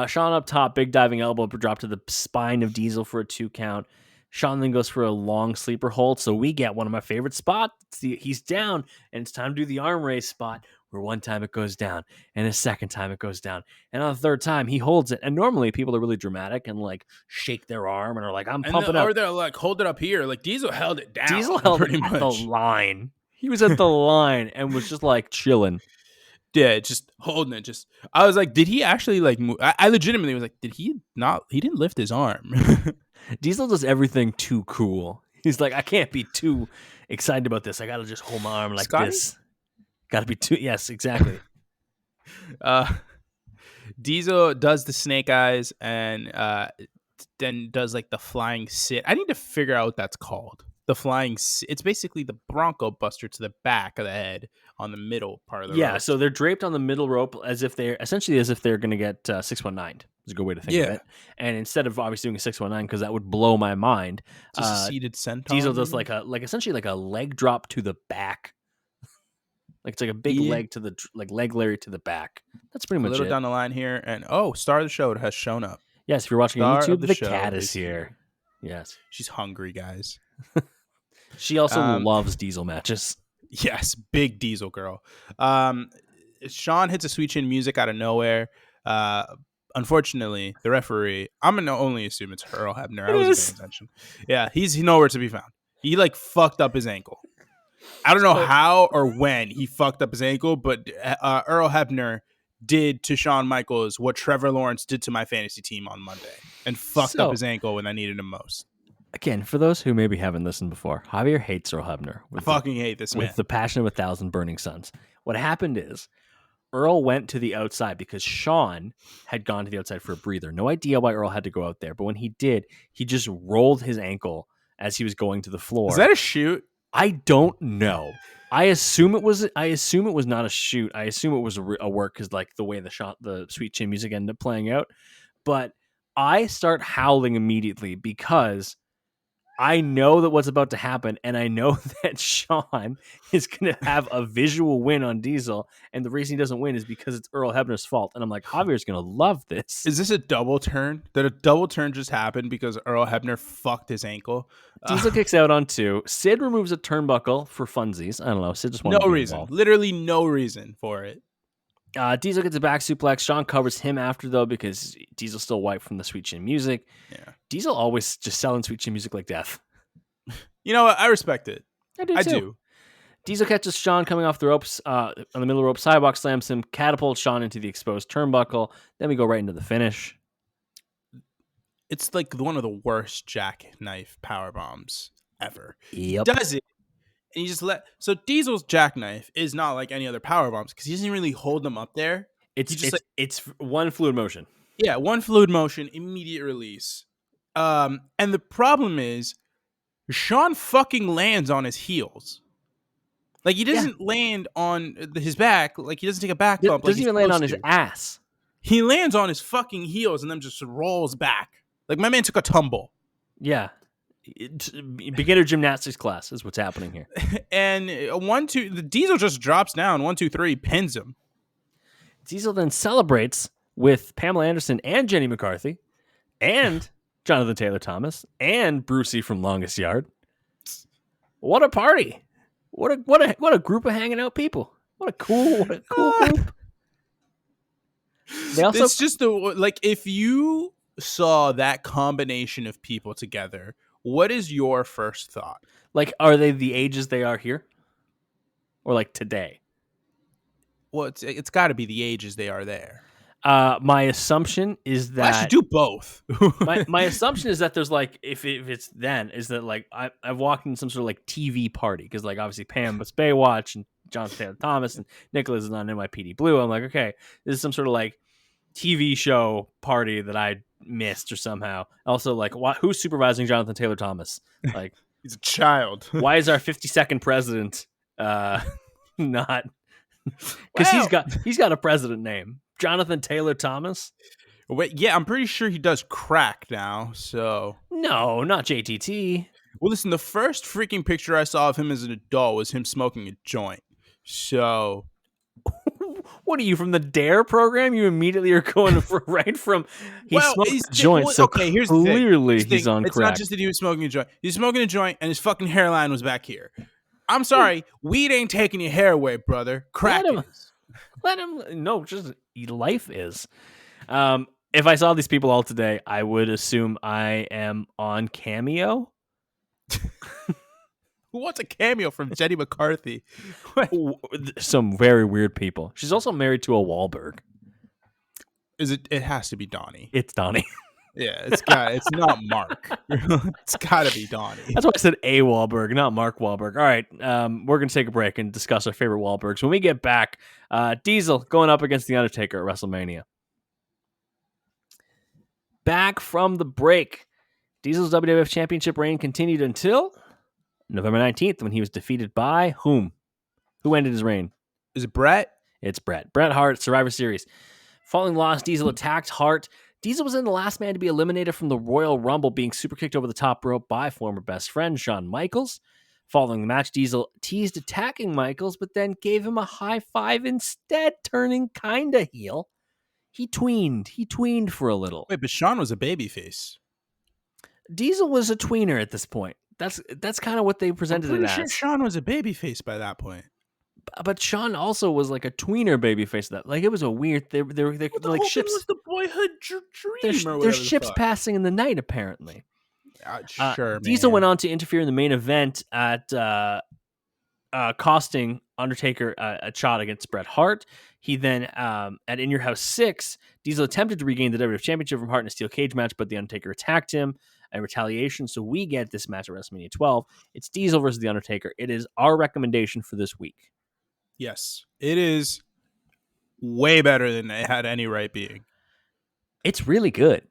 Speaker 1: Sean up top, big diving elbow drop to the spine of Diesel for a 2 count. Sean then goes for a long sleeper hold, so we get one of my favorite spots. He's down, and it's time to do the arm raise spot, where one time it goes down, and a second time it goes down, and on the third time he holds it. And normally people are really dramatic and like shake their arm and are like, "I'm pumping up,"
Speaker 2: or they're like, "Hold it up here." Like Diesel held it down.
Speaker 1: Diesel held it at the line. He was at the line and was just like chilling.
Speaker 2: Yeah, just holding it. Just I was like, did he actually like move? I legitimately was like, did he not? He didn't lift his arm.
Speaker 1: Diesel does everything too cool. He's like, I can't be too excited about this. I gotta just hold my arm like
Speaker 2: Scotty?
Speaker 1: this. Gotta be too. Yes, exactly.
Speaker 2: Diesel does the snake eyes and then does like the flying sit. I need to figure out what that's called. The flying sit. It's basically the Bronco Buster to the back of the head on the middle part of the rope.
Speaker 1: So they're draped on the middle rope as if they're going to get 619. Is a good way to think of it. And instead of obviously doing a 619, because that would blow my mind,
Speaker 2: just a seated senton.
Speaker 1: Diesel does like essentially like a leg drop to the back. Like it's like a big leg to the leg Larry to the back. That's pretty much it.
Speaker 2: A little down the line here, and star of the show has shown up.
Speaker 1: Yes, if you're watching on YouTube, the cat is here. Yes,
Speaker 2: she's hungry, guys.
Speaker 1: She also loves Diesel matches.
Speaker 2: Yes, big Diesel girl. Sean hits a sweet chin music out of nowhere. Unfortunately, the referee, I'm going to only assume it's Earl Hebner. I wasn't paying attention. Yeah, he's nowhere to be found. He like fucked up his ankle. I don't know how or when he fucked up his ankle, but Earl Hebner did to Shawn Michaels what Trevor Lawrence did to my fantasy team on Monday and fucked up his ankle when I needed him most.
Speaker 1: Again, for those who maybe haven't listened before, Javier hates Earl Hebner.
Speaker 2: I fucking hate this man.
Speaker 1: With the passion of 1,000 burning suns. What happened is Earl went to the outside because Sean had gone to the outside for a breather. No idea why Earl had to go out there, but when he did, he just rolled his ankle as he was going to the floor.
Speaker 2: Is that a shoot?
Speaker 1: I don't know. I assume it was not a shoot. I assume it was a work because like the way the sweet chin music ended up playing out. But I start howling immediately because I know that what's about to happen, and I know that Sean is going to have a visual win on Diesel, and the reason he doesn't win is because it's Earl Hebner's fault. And I'm like, Javier's going to love this.
Speaker 2: Is this a double turn? Did a double turn just happen because Earl Hebner fucked his ankle?
Speaker 1: Diesel kicks out on 2. Sid removes a turnbuckle for funsies. I don't know. Sid just wanted
Speaker 2: no reason. Involved. Literally no reason for it.
Speaker 1: Diesel gets a back suplex. Sean covers him after, though, because Diesel's still wiped from the sweet chin music. Yeah. Diesel always just selling sweet chin music like death.
Speaker 2: You know what? I respect it.
Speaker 1: I do. Diesel catches Sean coming off the ropes on the middle rope. Sidewalk slams him, catapults Sean into the exposed turnbuckle. Then we go right into the finish.
Speaker 2: It's like one of the worst jackknife power bombs ever.
Speaker 1: Yep.
Speaker 2: Does it? And you just so Diesel's jackknife is not like any other power bombs because he doesn't really hold them up there.
Speaker 1: It's one fluid motion.
Speaker 2: Yeah, one fluid motion, immediate release. And the problem is Sean fucking lands on his heels. Like he doesn't land on his back. Like he doesn't take a back bump.
Speaker 1: Doesn't even land on his ass.
Speaker 2: He lands on his fucking heels and then just rolls back. Like my man took a tumble.
Speaker 1: Yeah. Beginner gymnastics class is what's happening here.
Speaker 2: And 1, 2, the Diesel just drops down. 1, 2, 3, pins him.
Speaker 1: Diesel then celebrates with Pamela Anderson and Jenny McCarthy and Jonathan Taylor Thomas and Brucey from Longest Yard. What a party! What a group of hanging out people. What a cool group. They also
Speaker 2: It's just like if you saw that combination of people together, what is your first thought?
Speaker 1: like, are they the ages they are here, or like today?
Speaker 2: Well, it's got to be the ages they are there.
Speaker 1: My assumption is
Speaker 2: Well, actually,
Speaker 1: that
Speaker 2: do both.
Speaker 1: my assumption is that there's like if it's then is that like I've walked in some sort of like TV party because like obviously Pam was Baywatch and Jonathan Taylor Thomas and Nicholas is on NYPD Blue. I'm like, okay, this is some sort of like TV show party that I missed or somehow. Also, like, who's supervising Jonathan Taylor Thomas? Like,
Speaker 2: He's a child.
Speaker 1: why is our 52nd president not? Because he's got a president name, Jonathan Taylor Thomas.
Speaker 2: Wait, yeah, I'm pretty sure he does crack now. So
Speaker 1: No, not JTT.
Speaker 2: well, listen, the first freaking picture I saw of him as an adult was him smoking a joint. So
Speaker 1: What are you from the Dare program? You immediately are going right from he smoked a joint. So
Speaker 2: okay, here's the thing.
Speaker 1: clearly he's on
Speaker 2: It's
Speaker 1: crack.
Speaker 2: not just that he was smoking a joint. He's smoking a joint, and his fucking hairline was back here. I'm sorry, weed ain't taking your hair away, brother. Crack is.
Speaker 1: Let him. No, just life is. If I saw these people all today, I would assume I am on Cameo.
Speaker 2: Who wants a cameo from Jenny McCarthy?
Speaker 1: Some very weird people. She's also married to a Wahlberg.
Speaker 2: Is it? It has to be Donnie.
Speaker 1: It's Donnie.
Speaker 2: Yeah, it's not Mark. It's got to be Donnie.
Speaker 1: That's why I said a Wahlberg, not Mark Wahlberg. All right, we're going to take a break and discuss our favorite Wahlbergs. When we get back, Diesel going up against The Undertaker at WrestleMania. Back from the break. Diesel's WWF Championship reign continued until November 19th when he was defeated by whom? Who ended his reign?
Speaker 2: Is it Brett?
Speaker 1: It's Bret. Bret Hart, Survivor Series. Following loss, Diesel attacked Hart. Diesel was then the last man to be eliminated from the Royal Rumble, being super kicked over the top rope by former best friend Shawn Michaels. Following the match, Diesel teased attacking Michaels, but then gave him a high five instead, turning kinda heel. He tweened for a little.
Speaker 2: Wait, but Shawn was a babyface.
Speaker 1: Diesel was a tweener at this point. That's kind of what they presented
Speaker 2: I'm
Speaker 1: it
Speaker 2: pretty
Speaker 1: as.
Speaker 2: sure Shawn was a babyface by that point.
Speaker 1: But Shawn also was like a tweener babyface. That like it was a weird. They
Speaker 2: Well, the
Speaker 1: like
Speaker 2: whole
Speaker 1: ships.
Speaker 2: thing was the boyhood dream.
Speaker 1: There's
Speaker 2: or whatever the
Speaker 1: ships
Speaker 2: fuck.
Speaker 1: passing in the night apparently.
Speaker 2: Sure,
Speaker 1: Diesel
Speaker 2: man.
Speaker 1: went on to interfere in the main event at costing Undertaker a shot against Bret Hart. He then at In Your House 6, Diesel attempted to regain the WWF Championship from Hart in a steel cage match, but the Undertaker attacked him in retaliation. So we get this match at WrestleMania 12. It's Diesel versus the Undertaker. It is our recommendation for this week.
Speaker 2: Yes, it is way better than it had any right being.
Speaker 1: It's really good.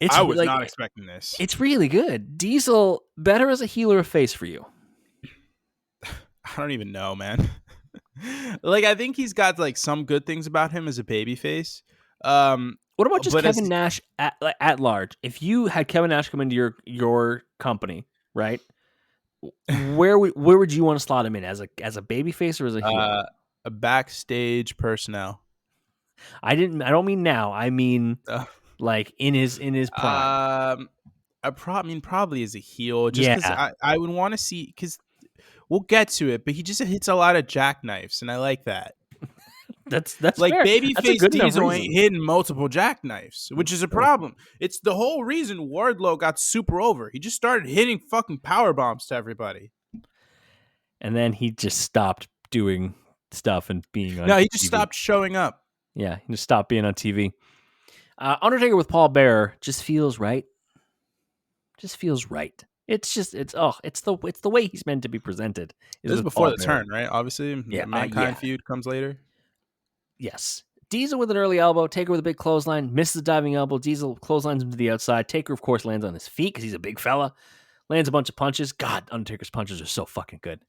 Speaker 2: I was not expecting this.
Speaker 1: It's really good. Diesel, better as a heel or a face for you?
Speaker 2: I don't even know, man. Like, I think he's got like some good things about him as a babyface.
Speaker 1: What about just Kevin Nash at large? If you had Kevin Nash come into your company, right? Where would you want to slot him in as a babyface or as a heel?
Speaker 2: A backstage personnel.
Speaker 1: I don't mean now. I mean like in his prime.
Speaker 2: Probably as a heel. Just because I would want to see, because we'll get to it, but he just hits a lot of jackknifes, and I like that.
Speaker 1: That's
Speaker 2: like
Speaker 1: fair.
Speaker 2: babyface Diesel ain't hitting multiple jackknifes, which is a problem. It's the whole reason Wardlow got super over. He just started hitting fucking power bombs to everybody,
Speaker 1: and then he just stopped doing stuff and being on.
Speaker 2: No, he just
Speaker 1: TV.
Speaker 2: stopped showing up.
Speaker 1: Yeah, he just stopped being on TV. Undertaker with Paul Bearer just feels right. Just feels right. It's the way he's meant to be presented.
Speaker 2: This is before the turn, right? Obviously,
Speaker 1: yeah,
Speaker 2: Mankind feud comes later.
Speaker 1: Yes. Diesel with an early elbow, Taker with a big clothesline, misses the diving elbow, Diesel clotheslines him to the outside. Taker, of course, lands on his feet because he's a big fella. Lands a bunch of punches. God, Undertaker's punches are so fucking good.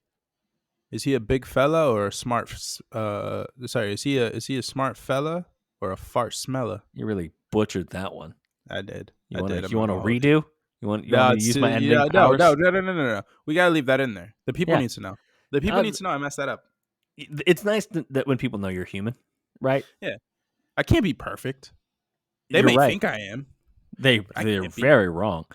Speaker 2: Is he a big fella or a smart? Is he a smart fella or a fart smeller?
Speaker 1: You really butchered that one.
Speaker 2: I did.
Speaker 1: You want to redo? You want me to use my ending powers?
Speaker 2: No. We gotta leave that in there. The people need to know. The people need to know I messed that up.
Speaker 1: It's nice that when people know you're human, right?
Speaker 2: Yeah. I can't be perfect. They may think I am.
Speaker 1: They're very wrong.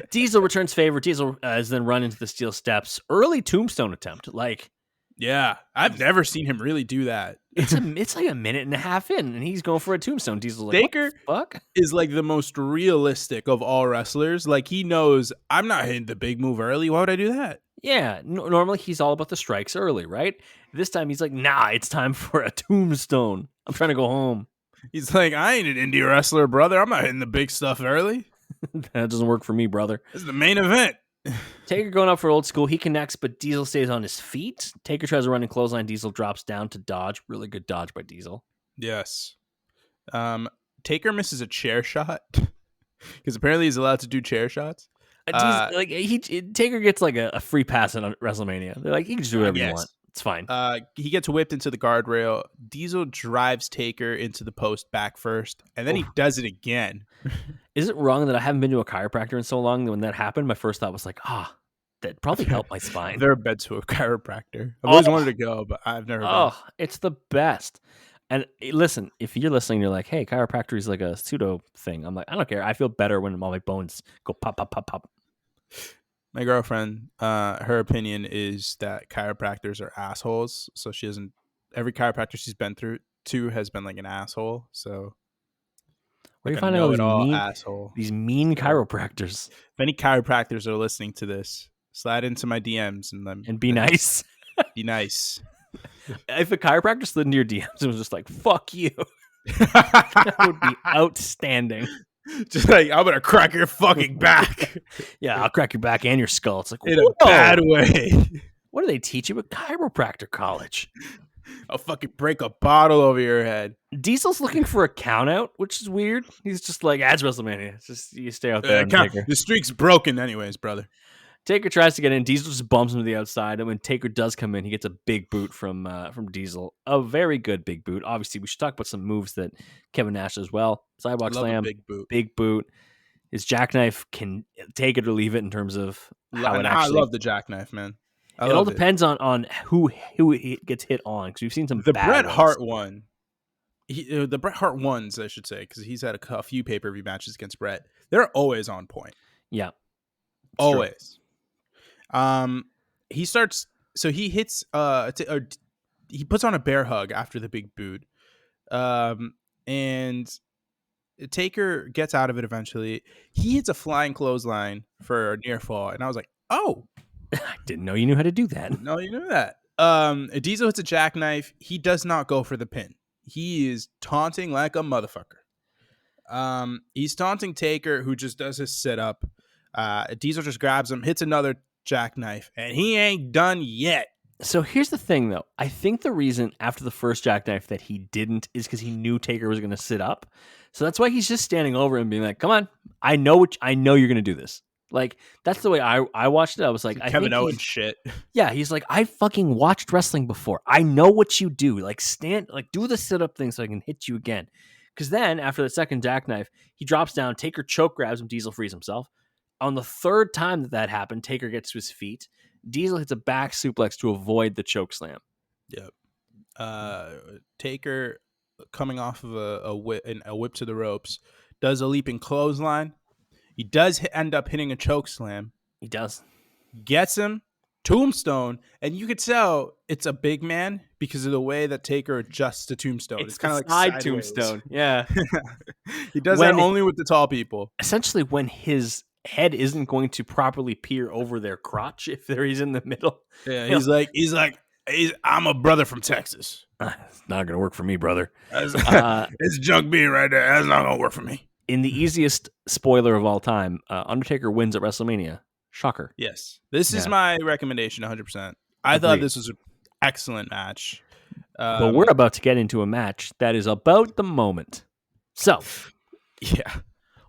Speaker 1: Diesel returns favor. Diesel is then run into the steel steps. Early tombstone attempt. Like,
Speaker 2: Yeah, I've never seen him really do that.
Speaker 1: It's like a minute and a half in, and he's going for a tombstone. Diesel's like, what
Speaker 2: Taker
Speaker 1: the fuck?
Speaker 2: is like the most realistic of all wrestlers. Like, he knows I'm not hitting the big move early. Why would I do that?
Speaker 1: Yeah, normally he's all about the strikes early, right? This time he's like, nah, it's time for a tombstone. I'm trying to go home.
Speaker 2: He's like, I ain't an indie wrestler, brother. I'm not hitting the big stuff early.
Speaker 1: That doesn't work for me, brother.
Speaker 2: This is the main event.
Speaker 1: Taker going up for old school. He connects, but Diesel stays on his feet. Taker tries to run in clothesline. Diesel drops down to dodge. Really good dodge by Diesel.
Speaker 2: Yes. Taker misses a chair shot because apparently he's allowed to do chair shots.
Speaker 1: Taker gets like a free pass on WrestleMania. They're like, you can just do whatever you want. It's fine.
Speaker 2: He gets whipped into the guardrail. Diesel drives Taker into the post back first, and then he does it again.
Speaker 1: Is it wrong that I haven't been to a chiropractor in so long that when that happened, my first thought was like, that probably helped my spine.
Speaker 2: I've never been to a chiropractor. I've always wanted to go, but I've never been.
Speaker 1: Oh, it's the best. And listen, if you're listening, you're like, hey, chiropractor is like a pseudo thing. I'm like, I don't care. I feel better when all my bones go pop, pop, pop, pop.
Speaker 2: My girlfriend, her opinion is that chiropractors are assholes. So she doesn't. Every chiropractor she's been to has been like an asshole. So
Speaker 1: where do you find
Speaker 2: out
Speaker 1: these mean chiropractors?
Speaker 2: If any chiropractors are listening to this, slide into my DMs and
Speaker 1: be nice.
Speaker 2: Be nice.
Speaker 1: If a chiropractor slid into your DMs and was just like, fuck you, that would be outstanding.
Speaker 2: Just like, I'm gonna crack your fucking back.
Speaker 1: Yeah, I'll crack your back and your skull. It's like,
Speaker 2: in a bad way.
Speaker 1: What do they teach you at chiropractor college?
Speaker 2: I'll fucking break a bottle over your head.
Speaker 1: Diesel's looking for a count out, which is weird. He's just like, it's WrestleMania. It's just, you stay out there.
Speaker 2: The streak's broken anyways, brother.
Speaker 1: Taker tries to get in. Diesel just bumps him to the outside. And when Taker does come in, he gets a big boot from Diesel. A very good big boot. Obviously, we should talk about some moves that Kevin Nash does well. Sidewalk slam, big boot. His jackknife can take it or leave it in terms of how it actually...
Speaker 2: I love the jackknife, man.
Speaker 1: It all depends on who it gets hit on, because we've seen some
Speaker 2: the
Speaker 1: bad
Speaker 2: Bret
Speaker 1: ones.
Speaker 2: Hart one. The Bret Hart ones, I should say, because he's had a few pay-per-view matches against Bret. They're always on point.
Speaker 1: Yeah,
Speaker 2: always. He starts. So he hits. He puts on a bear hug after the big boot. And Taker gets out of it eventually. He hits a flying clothesline for a near fall, and I was like, oh.
Speaker 1: I didn't know you knew how to do that.
Speaker 2: No, you knew that. Diesel hits a jackknife. He does not go for the pin. He is taunting like a motherfucker. He's taunting Taker, who just does his sit-up. Diesel just grabs him, hits another jackknife, and he ain't done yet.
Speaker 1: So here's the thing, though. I think the reason after the first jackknife that he didn't is because he knew Taker was going to sit up. So that's why he's just standing over him being like, come on, I know you're going to do this. Like, that's the way I watched it. I was like,
Speaker 2: Kevin Owens shit.
Speaker 1: Yeah, he's like, I fucking watched wrestling before. I know what you do. Like, do the sit-up thing so I can hit you again. Because then, after the second jackknife, he drops down, Taker choke grabs him, Diesel frees himself. On the third time that happened, Taker gets to his feet. Diesel hits a back suplex to avoid the choke slam.
Speaker 2: Yep. Taker, coming off of a whip to the ropes, does a leaping clothesline. He does end up hitting a choke slam.
Speaker 1: He does.
Speaker 2: Gets him, tombstone, and you could tell it's a big man because of the way that Taker adjusts the tombstone. It's kind of like
Speaker 1: side
Speaker 2: sideways.
Speaker 1: Tombstone. Yeah.
Speaker 2: He does that only with the tall people.
Speaker 1: Essentially, when his head isn't going to properly peer over their crotch if he's in the middle.
Speaker 2: Yeah, he's like, I'm a brother from Texas.
Speaker 1: It's not going to work for me, brother.
Speaker 2: It's junk bean right there. That's not going to work for me.
Speaker 1: In the easiest spoiler of all time, Undertaker wins at WrestleMania. Shocker.
Speaker 2: Yes. This is my recommendation, 100%. I thought this was an excellent match.
Speaker 1: But we're about to get into a match that is about the moment. So,
Speaker 2: yeah.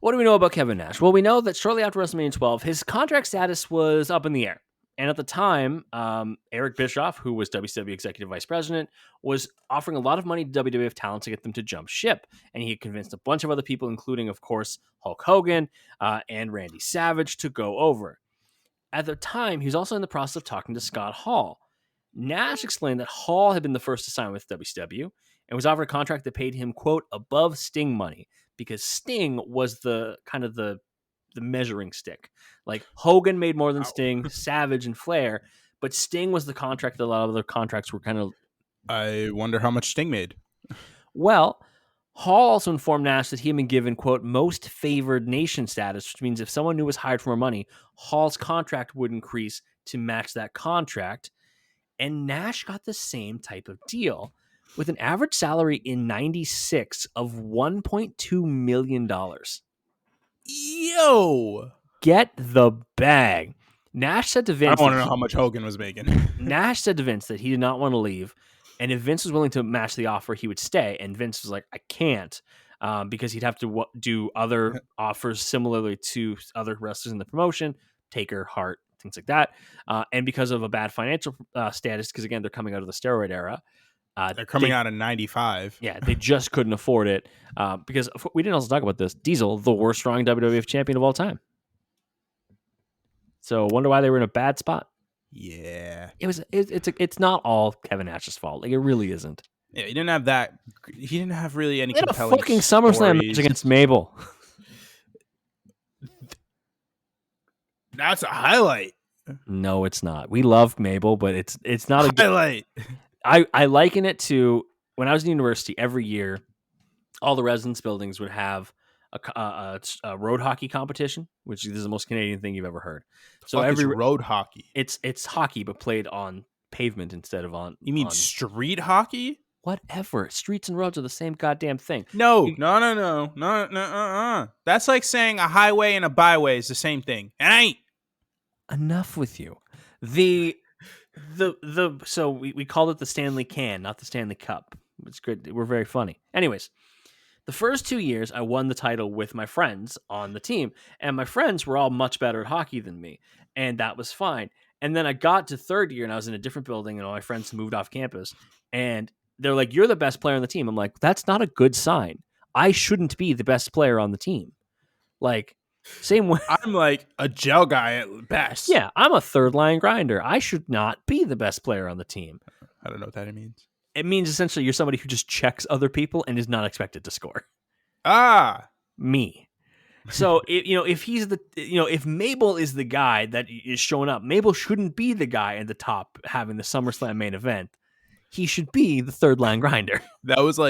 Speaker 1: What do we know about Kevin Nash? Well, we know that shortly after WrestleMania 12, his contract status was up in the air. And at the time, Eric Bischoff, who was WCW Executive Vice President, was offering a lot of money to WWF talent to get them to jump ship. And he had convinced a bunch of other people, including, of course, Hulk Hogan and Randy Savage, to go over. At the time, he was also in the process of talking to Scott Hall. Nash explained that Hall had been the first to sign with WCW and was offered a contract that paid him, quote, above Sting money, because Sting was the kind of the measuring stick. Like, Hogan made more than Sting, Savage, and Flair, but Sting was the contract that a lot of other contracts were kind of.
Speaker 2: I wonder how much Sting made.
Speaker 1: Well, Hall also informed Nash that he had been given, quote, most favored nation status, which means if someone new was hired for more money, Hall's contract would increase to match that contract. And Nash got the same type of deal with an average salary in 96 of $1.2 million.
Speaker 2: Yo!
Speaker 1: Get the bag. Nash said to Vince...
Speaker 2: I want to know how much Hogan was making.
Speaker 1: Nash said to Vince that he did not want to leave, and if Vince was willing to match the offer, he would stay. And Vince was like, I can't, because he'd have to do other offers similarly to other wrestlers in the promotion, Taker, Hart, things like that. And because of a bad financial status, because again, they're coming out of the steroid era.
Speaker 2: They're coming out in 95.
Speaker 1: Yeah, they just couldn't afford it. Because we didn't also talk about this. Diesel, the worst strong WWF champion of all time. So wonder why they were in a bad spot.
Speaker 2: Yeah.
Speaker 1: It's not all Kevin Nash's fault. Like, it really isn't.
Speaker 2: Yeah, he didn't have that. He didn't have really any
Speaker 1: They had a
Speaker 2: compelling
Speaker 1: fucking SummerSlam match against Mabel.
Speaker 2: That's a highlight.
Speaker 1: No, it's not. We love Mabel, but it's not a
Speaker 2: highlight.
Speaker 1: I liken it to when I was in university. Every year, all the residence buildings would have a road hockey competition, which is the most Canadian thing you've ever heard. So every
Speaker 2: road hockey,
Speaker 1: it's hockey but played on pavement instead of on.
Speaker 2: You mean street hockey?
Speaker 1: Whatever. Streets and roads are the same goddamn thing.
Speaker 2: No. That's like saying a highway and a byway is the same thing. It ain't.
Speaker 1: Enough with you. So we called it the Stanley Can, not the Stanley Cup. It's good. We're very funny. Anyways, the first 2 years I won the title with my friends on the team, and my friends were all much better at hockey than me, and that was fine. And then I got to third year and I was in a different building and all my friends moved off campus, and they're like, you're the best player on the team. I'm like, that's not a good sign. I shouldn't be the best player on the team. Like, same way.
Speaker 2: I'm like a gel guy at best.
Speaker 1: Yeah, I'm a third line grinder. I should not be the best player on the team.
Speaker 2: I don't know what that means.
Speaker 1: It means essentially you're somebody who just checks other people and is not expected to score. Me. So if Mabel is the guy that is showing up, Mabel shouldn't be the guy at the top having the SummerSlam main event. He should be the third line grinder.
Speaker 2: That was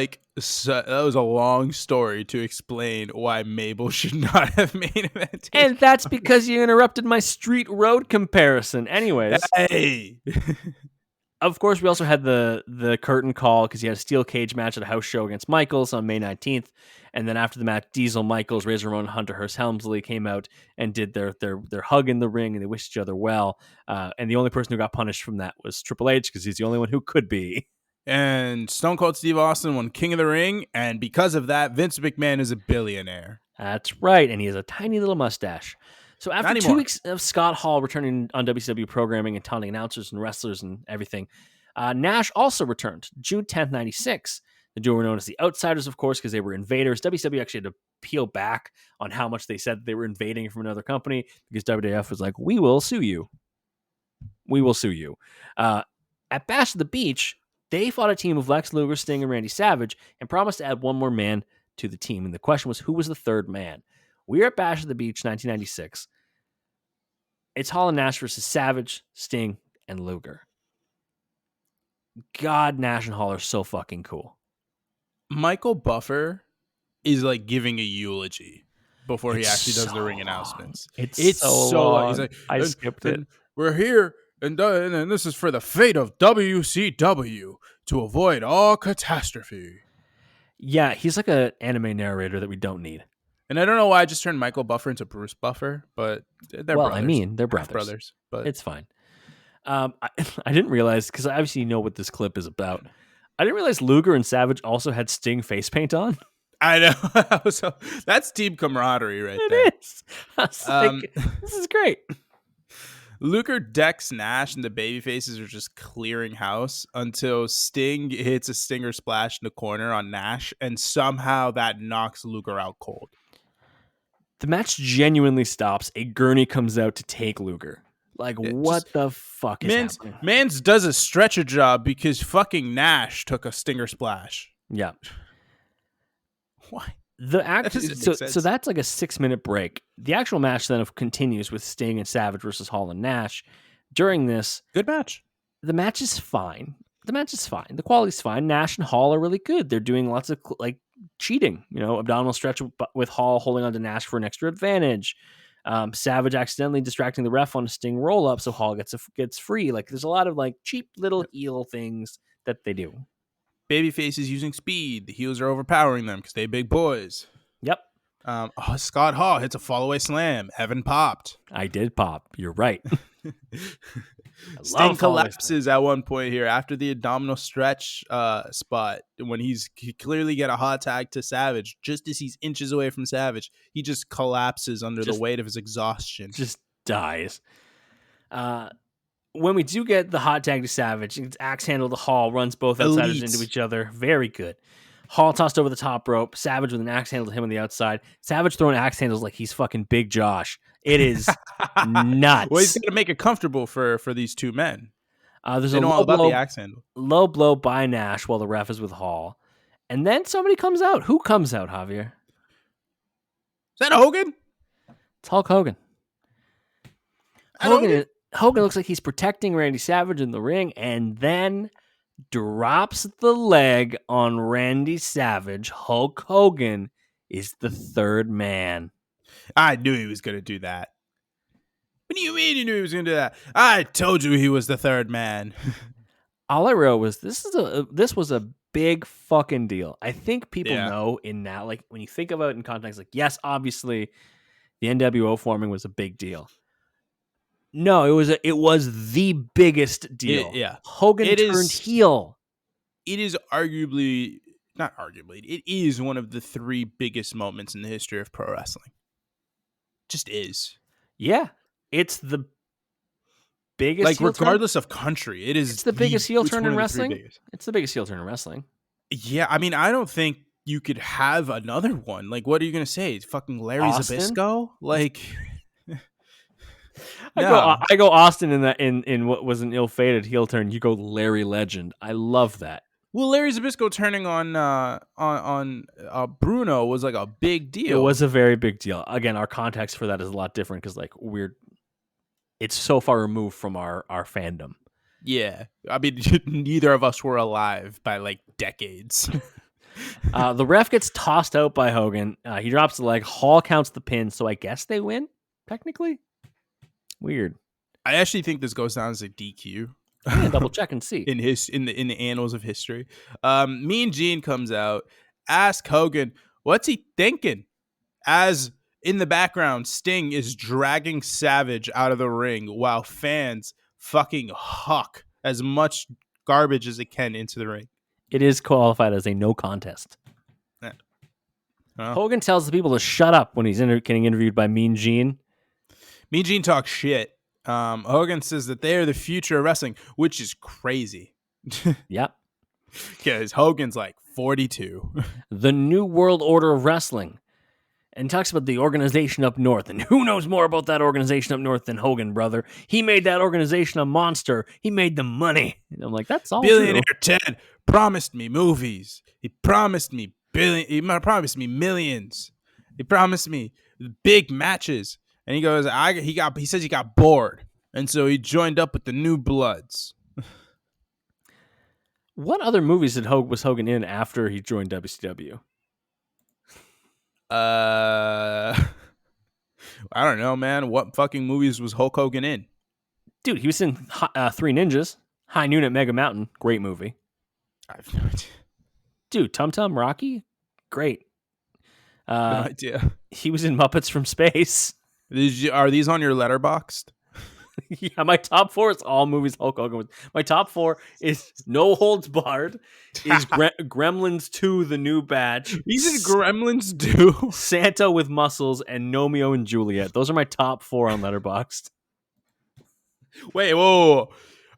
Speaker 2: a long story to explain why Mabel should not have main evented.
Speaker 1: And that's because you interrupted my street road comparison. Anyways.
Speaker 2: Hey.
Speaker 1: Of course, we also had the curtain call because he had a steel cage match at a house show against Michaels on May 19th. And then after the match, Diesel, Michaels, Razor Ramon, Hunter Hearst Helmsley came out and did their hug in the ring, and they wished each other well. And the only person who got punished from that was Triple H because he's the only one who could be.
Speaker 2: And Stone Cold Steve Austin won King of the Ring, and because of that, Vince McMahon is a billionaire.
Speaker 1: That's right, and he has a tiny little mustache. So after 2 weeks of Scott Hall returning on WCW programming and taunting announcers and wrestlers and everything, Nash also returned June 10th, 96. The duo were known as the Outsiders, of course, because they were invaders. WCW actually had to peel back on how much they said they were invading from another company because WWF was like, we will sue you. We will sue you. At Bash at the Beach, they fought a team of Lex Luger, Sting, and Randy Savage and promised to add one more man to the team. And the question was, who was the third man? We're at Bash at the Beach, 1996. It's Hall and Nash versus Savage, Sting, and Luger. God, Nash and Hall are so fucking cool.
Speaker 2: Michael Buffer is like giving a eulogy before he actually does the ring announcements.
Speaker 1: It's so long. He's like, I skipped it.
Speaker 2: We're here, and this is for the fate of WCW to avoid all catastrophe.
Speaker 1: Yeah, he's like an anime narrator that we don't need.
Speaker 2: And I don't know why I just turned Michael Buffer into Bruce Buffer, but they're brothers.
Speaker 1: I mean, they're brothers.
Speaker 2: But
Speaker 1: it's fine. I didn't realize, because I obviously know what this clip is about. I didn't realize Luger and Savage also had Sting face paint on.
Speaker 2: I know. So that's team camaraderie right there.
Speaker 1: It is. I was like, this is great.
Speaker 2: Luger decks Nash and the babyfaces are just clearing house until Sting hits a stinger splash in the corner on Nash, and somehow that knocks Luger out cold. The
Speaker 1: match genuinely stops. A gurney comes out to take Luger. Like, what the fuck is happening?
Speaker 2: Mans does a stretcher job because fucking Nash took a stinger splash.
Speaker 1: Yeah.
Speaker 2: Why?
Speaker 1: So that's like a 6-minute break. The actual match then continues with Sting and Savage versus Hall and Nash. During this,
Speaker 2: Good match.
Speaker 1: the match is fine. The quality's fine. Nash and Hall are really good. They're doing lots of cheating, abdominal stretch with Hall holding on to Nash for an extra advantage. Savage accidentally distracting the ref on a Sting roll up, so Hall gets free. Like, there's a lot of cheap little heel things that they do.
Speaker 2: Babyface is using speed. The heels are overpowering them because they big boys.
Speaker 1: Yep.
Speaker 2: Scott Hall hits a fallaway slam. Evan popped.
Speaker 1: I did pop. You're right.
Speaker 2: Sting collapses at one point here after the abdominal stretch spot when he clearly get a hot tag to Savage. Just as he's inches away from Savage, he just collapses under the weight of his exhaustion.
Speaker 1: Just dies. When we do get the hot tag to Savage, it's axe handle to Hall, runs both outsiders into each other. Very good. Hall tossed over the top rope. Savage with an axe handle to him on the outside. Savage throwing axe handles like he's fucking Big Josh. It is nuts.
Speaker 2: Well, he's going to make it comfortable for these two men.
Speaker 1: There's
Speaker 2: a
Speaker 1: low blow by Nash while the ref is with Hall. And then somebody comes out. Who comes out, Javier?
Speaker 2: Is that Hogan?
Speaker 1: It's Hulk Hogan. Hogan looks like he's protecting Randy Savage in the ring and then drops the leg on Randy Savage. Hulk Hogan is the third man.
Speaker 2: I knew he was going to do that. What do you mean you knew he was going to do that? I told you he was the third man.
Speaker 1: All I wrote was this was a big fucking deal. I think people know in now, when you think about it in context, yes, obviously the NWO forming was a big deal. No, it was the biggest deal. Hogan turned heel.
Speaker 2: It is not arguably, it is one of the three biggest moments in the history of pro wrestling. Just is.
Speaker 1: Yeah. It's the biggest heel
Speaker 2: regardless of country, it is.
Speaker 1: It's the biggest heel turn in wrestling. It's the biggest heel turn in wrestling.
Speaker 2: Yeah, I mean, I don't think you could have another one. What are you going to say? It's fucking Larry Zbyszko?
Speaker 1: I go Austin in what was an ill-fated heel turn. You go Larry Legend. I love that.
Speaker 2: Well, Larry Zbyszko turning on Bruno was a big deal.
Speaker 1: It was a very big deal. Again, our context for that is a lot different because it's so far removed from our fandom.
Speaker 2: Yeah, I mean, neither of us were alive by decades.
Speaker 1: The ref gets tossed out by Hogan. He drops the leg. Hall counts the pin, so I guess they win technically. Weird.
Speaker 2: I actually think this goes down as a DQ.
Speaker 1: Double check and see.
Speaker 2: in the annals of history. Mean Gene comes out, ask Hogan, what's he thinking? As in the background, Sting is dragging Savage out of the ring while fans fucking huck as much garbage as it can into the ring.
Speaker 1: It is qualified as a no contest. Hogan tells the people to shut up when he's getting interviewed by Mean Gene.
Speaker 2: Mean Gene talks shit. Hogan says that they are the future of wrestling, which is crazy.
Speaker 1: Yep.
Speaker 2: Because Hogan's 42.
Speaker 1: The New World Order of Wrestling. And talks about the organization up north. And who knows more about that organization up north than Hogan, brother? He made that organization a monster. He made the money. And I'm like, that's all
Speaker 2: Billionaire
Speaker 1: true.
Speaker 2: Ted promised me movies. He promised me He promised me millions. He promised me big matches. And he goes, he says he got bored. And so he joined up with the New Bloods.
Speaker 1: What other movies was Hogan in after he joined WCW?
Speaker 2: I don't know, man. What fucking movies was Hulk Hogan in?
Speaker 1: Dude, he was in Three Ninjas, High Noon at Mega Mountain. Great movie.
Speaker 2: I have no idea.
Speaker 1: Dude, Tum Tum Rocky? Great.
Speaker 2: No idea.
Speaker 1: He was in Muppets from Space.
Speaker 2: Are these on your Letterboxd?
Speaker 1: Yeah, my top 4 is all movies Hulk Hogan was. My top 4 is No Holds Barred, is Gremlins 2, The New Batch.
Speaker 2: He's in Gremlins 2.
Speaker 1: Santa with Muscles, and Romeo and Juliet. Those are my top 4 on Letterboxd.
Speaker 2: Wait, whoa.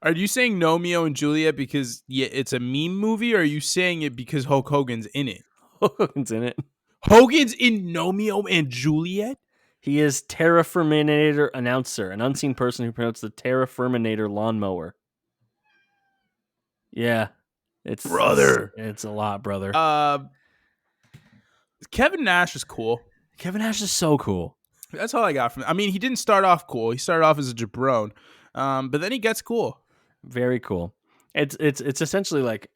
Speaker 2: Are you saying Romeo and Juliet because it's a meme movie, or are you saying it because Hulk Hogan's in it?
Speaker 1: Hogan's in it.
Speaker 2: Hogan's in Romeo and Juliet?
Speaker 1: He is Terraforminator announcer, an unseen person who promotes the Terraforminator lawnmower. Yeah. It's a lot, brother.
Speaker 2: Kevin Nash is cool.
Speaker 1: Kevin Nash is so cool.
Speaker 2: That's all I got from him. I mean, he didn't start off cool. He started off as a jabron. But then he gets cool.
Speaker 1: Very cool. It's essentially like,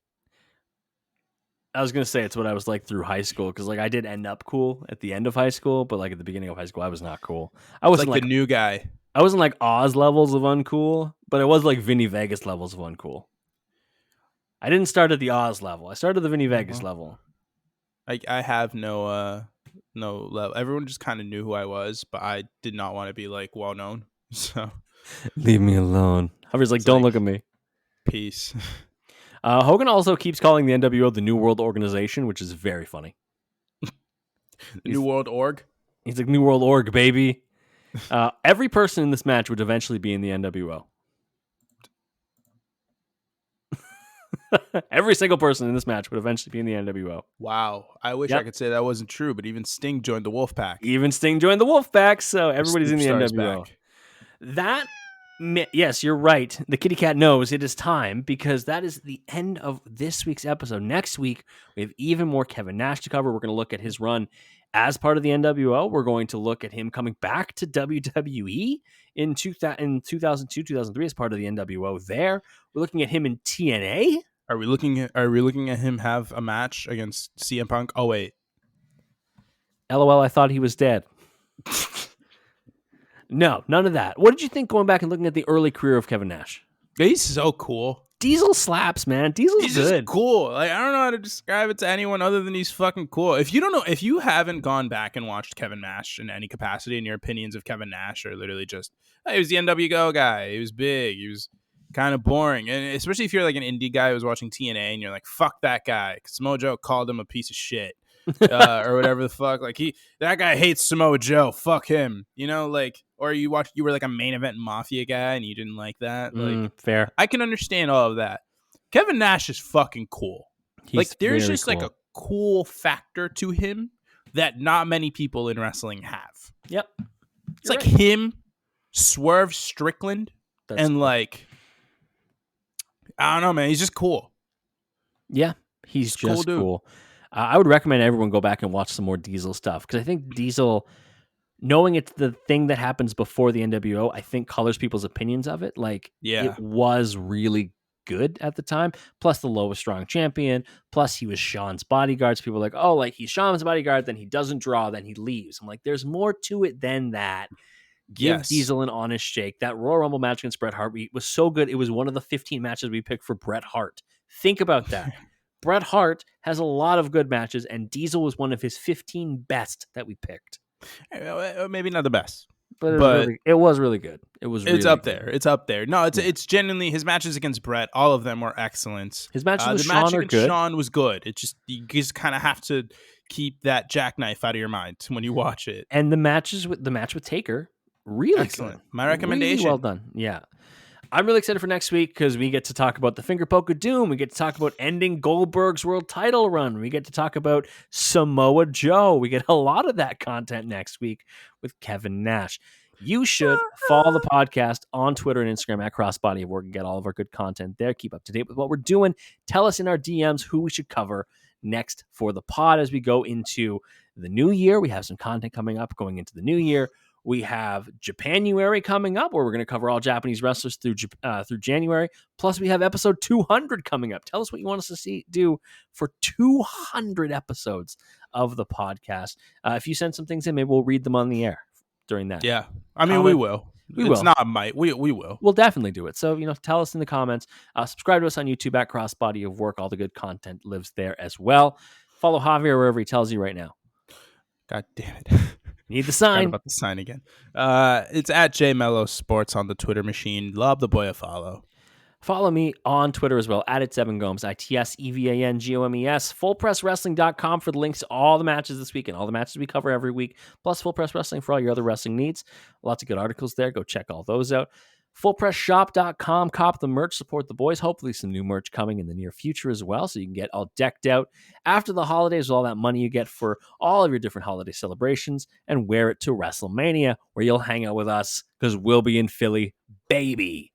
Speaker 1: I was gonna say it's what I was like through high school, because like I did end up cool at the end of high school, but like at the beginning of high school I was not cool. I
Speaker 2: It's
Speaker 1: wasn't
Speaker 2: like the new guy.
Speaker 1: I wasn't like Oz levels of uncool, but I was like Vinnie Vegas levels of uncool. I didn't start at the Oz level. I started at the Vinnie Vegas level.
Speaker 2: I have no level. Everyone just kind of knew who I was, but I did not want to be like well known. So
Speaker 1: leave me alone. I was like, don't look at me.
Speaker 2: Peace.
Speaker 1: Hogan also keeps calling the NWO the New World Organization, which is very funny.
Speaker 2: New World Org?
Speaker 1: He's like, New World Org, baby. Every person in this match would eventually be in the NWO. Every single person in this match would eventually be in the NWO.
Speaker 2: Wow. I wish I could say that wasn't true, but even Sting joined the Wolfpack.
Speaker 1: Even Sting joined the Wolfpack, so everybody's in the NWO.
Speaker 2: Back.
Speaker 1: That, yes, you're right. The kitty cat knows it is time, because that is the end of this week's episode. Next week, we have even more Kevin Nash to cover. We're going to look at his run as part of the NWO. We're going to look at him coming back to WWE in 2002, 2003 as part of the NWO there. We're looking at him in TNA.
Speaker 2: Are we looking at him have a match against CM Punk? Oh wait.
Speaker 1: LOL, I thought he was dead. No, none of that. What did you think going back and looking at the early career of Kevin Nash?
Speaker 2: He's so cool.
Speaker 1: Diesel slaps, man. Diesel's
Speaker 2: he's
Speaker 1: good.
Speaker 2: Just cool. Like, I don't know how to describe it to anyone other than he's fucking cool. If you haven't gone back and watched Kevin Nash in any capacity, and your opinions of Kevin Nash are literally just, hey, he was the NWO guy. He was big. He was kind of boring. And especially if you're like an indie guy who's watching TNA and you're like, fuck that guy. Samoa Joe called him a piece of shit. Or whatever the fuck. Like that guy hates Samoa Joe. Fuck him. You know, like, or you were like a main event Mafia guy and you didn't like that. Like,
Speaker 1: fair.
Speaker 2: I can understand all of that. Kevin Nash is fucking cool. Like, there's just like a cool factor to him that not many people in wrestling have.
Speaker 1: Yep.
Speaker 2: It's like him, Swerve Strickland, and like, I don't know, man. He's just cool.
Speaker 1: Yeah, he's just cool. I would recommend everyone go back and watch some more Diesel stuff, because I think Diesel, knowing it's the thing that happens before the NWO, I think colors people's opinions of it. Like, it was really good at the time. Plus, the lowest strong champion. Plus, he was Shawn's bodyguard. So people were like, oh, like he's Shawn's bodyguard, then he doesn't draw, then he leaves. I'm like, there's more to it than that. Give Diesel an honest shake. That Royal Rumble match against Bret Hart was so good. It was one of the 15 matches we picked for Bret Hart. Think about that. Bret Hart has a lot of good matches, and Diesel was one of his 15 best that we picked.
Speaker 2: Maybe not the best,
Speaker 1: but it was really good. It's
Speaker 2: up there. It's up there. No, it's genuinely, his matches against Bret, all of them were excellent.
Speaker 1: His matches with
Speaker 2: Shawn
Speaker 1: are good.
Speaker 2: Shawn was good. It just, you just kind of have to keep that jackknife out of your mind when you watch it.
Speaker 1: And the match with Taker, really
Speaker 2: excellent.
Speaker 1: Good.
Speaker 2: My recommendation.
Speaker 1: Really well done. Yeah. I'm really excited for next week, because we get to talk about the finger poke of doom. We get to talk about ending Goldberg's world title run. We get to talk about Samoa Joe. We get a lot of that content next week with Kevin Nash. You should follow the podcast on Twitter and Instagram at Crossbody of Work and get all of our good content there. Keep up to date with what we're doing. Tell us in our DMs who we should cover next for the pod as we go into the new year. We have some content coming up going into the new year. We have Japanuary coming up, where we're going to cover all Japanese wrestlers through January. Plus, we have episode 200 coming up. Tell us what you want us to do for 200 episodes of the podcast. If you send some things in, maybe we'll read them on the air during that.
Speaker 2: Yeah, I mean, we will. It's not a might. We will.
Speaker 1: We'll definitely do it. So, tell us in the comments. Subscribe to us on YouTube at Crossbody of Work. All the good content lives there as well. Follow Javier wherever he tells you right now.
Speaker 2: God damn it.
Speaker 1: Need the sign.
Speaker 2: About the sign again. It's at JMellow Sports on the Twitter machine. Lob the boy a follow.
Speaker 1: Follow me on Twitter as well, at @EvanGomes, ITSEVANGOMES. FullPressWrestling.com for the links to all the matches this week and all the matches we cover every week, plus Full Press Wrestling for all your other wrestling needs. Lots of good articles there. Go check all those out. FullPressShop.com. Cop the merch, support the boys. Hopefully some new merch coming in the near future as well, so you can get all decked out after the holidays with all that money you get for all of your different holiday celebrations, and wear it to WrestleMania, where you'll hang out with us, because we'll be in Philly, baby.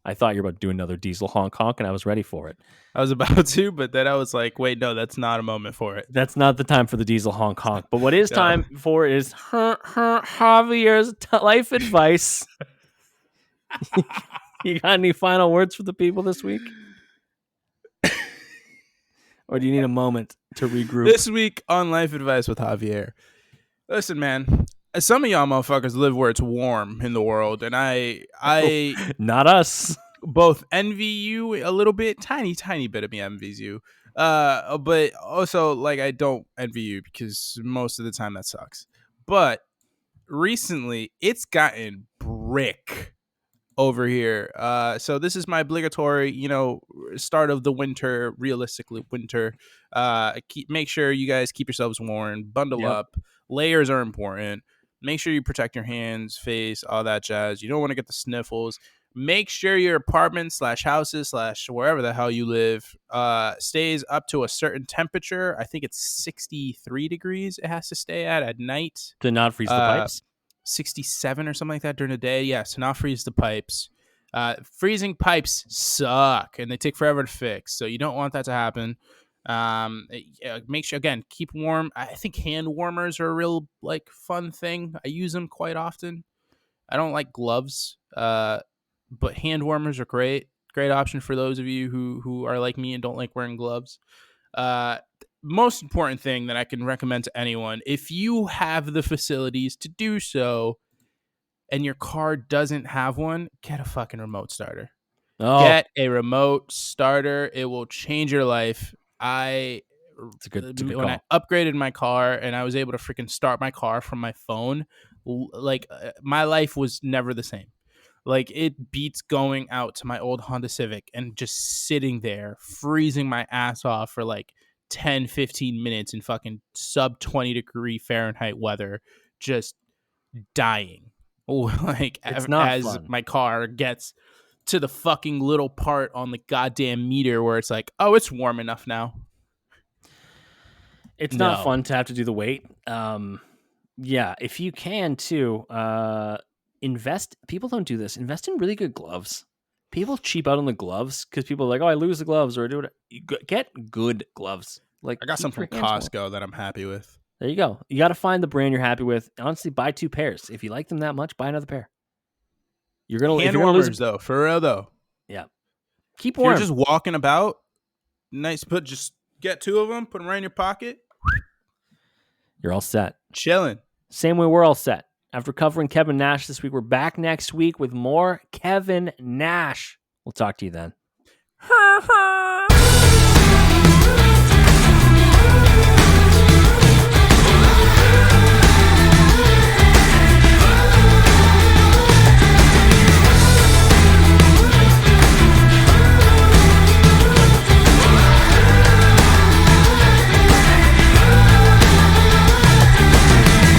Speaker 1: I thought you were about to do another Diesel honk, and I was ready for it.
Speaker 2: I was about to, but then I was like, wait, no, that's not a moment for it.
Speaker 1: That's not the time for the Diesel honk. But what is time for is Javier's life advice. You got any final words for the people this week? Or do you need a moment to regroup?
Speaker 2: This week on Life Advice with Javier. Listen, man. Some of y'all motherfuckers live where it's warm in the world, and I
Speaker 1: Not us.
Speaker 2: both envy you a little bit, tiny bit of me envies you. But also, like, I don't envy you because most of the time that sucks. But recently, it's gotten brick over here. So this is my obligatory, start of the winter, realistically winter. Make sure you guys keep yourselves warm, bundle up. Layers are important. Make sure you protect your hands, face, all that jazz. You don't want to get the sniffles. Make sure your apartment /houses / wherever the hell you live stays up to a certain temperature. I think it's 63 degrees it has to stay at night.
Speaker 1: To not freeze the pipes?
Speaker 2: 67 or something like that during the day. Yes, to not freeze the pipes. Freezing pipes suck, and they take forever to fix, so you don't want that to happen. Make sure, again, keep warm. I think hand warmers are a real fun thing. I use them quite often. I don't like gloves, but hand warmers are great option for those of you who are like me and don't like wearing gloves. Most important thing that I can recommend to anyone, if you have the facilities to do so and your car doesn't have one, get a fucking remote starter. Get a remote starter. It will change your life. When I upgraded my car and I was able to freaking start my car from my phone, my life was never the same. It beats going out to my old Honda Civic and just sitting there freezing my ass off for 10-15 minutes in fucking sub 20 degree Fahrenheit weather, just dying.
Speaker 1: It's not
Speaker 2: as
Speaker 1: fun.
Speaker 2: My car gets to the fucking little part on the goddamn meter where it's oh, it's warm enough now.
Speaker 1: It's not fun to have to do the wait. If you can too, invest. People don't do this. Invest in really good gloves. People cheap out on the gloves because people are like, oh, I lose the gloves or I do it. Get good gloves.
Speaker 2: I got some from Costco that I'm happy with.
Speaker 1: There you go. You got to find the brand you're happy with. Honestly, buy 2 pairs. If you like them that much, buy another pair. You're gonna lose
Speaker 2: though, for real though.
Speaker 1: Yeah, keep warm.
Speaker 2: You're just walking about. Nice, just get 2 of them, put them right in your pocket.
Speaker 1: You're all set.
Speaker 2: Chilling.
Speaker 1: Same way we're all set. After covering Kevin Nash this week, we're back next week with more Kevin Nash. We'll talk to you then.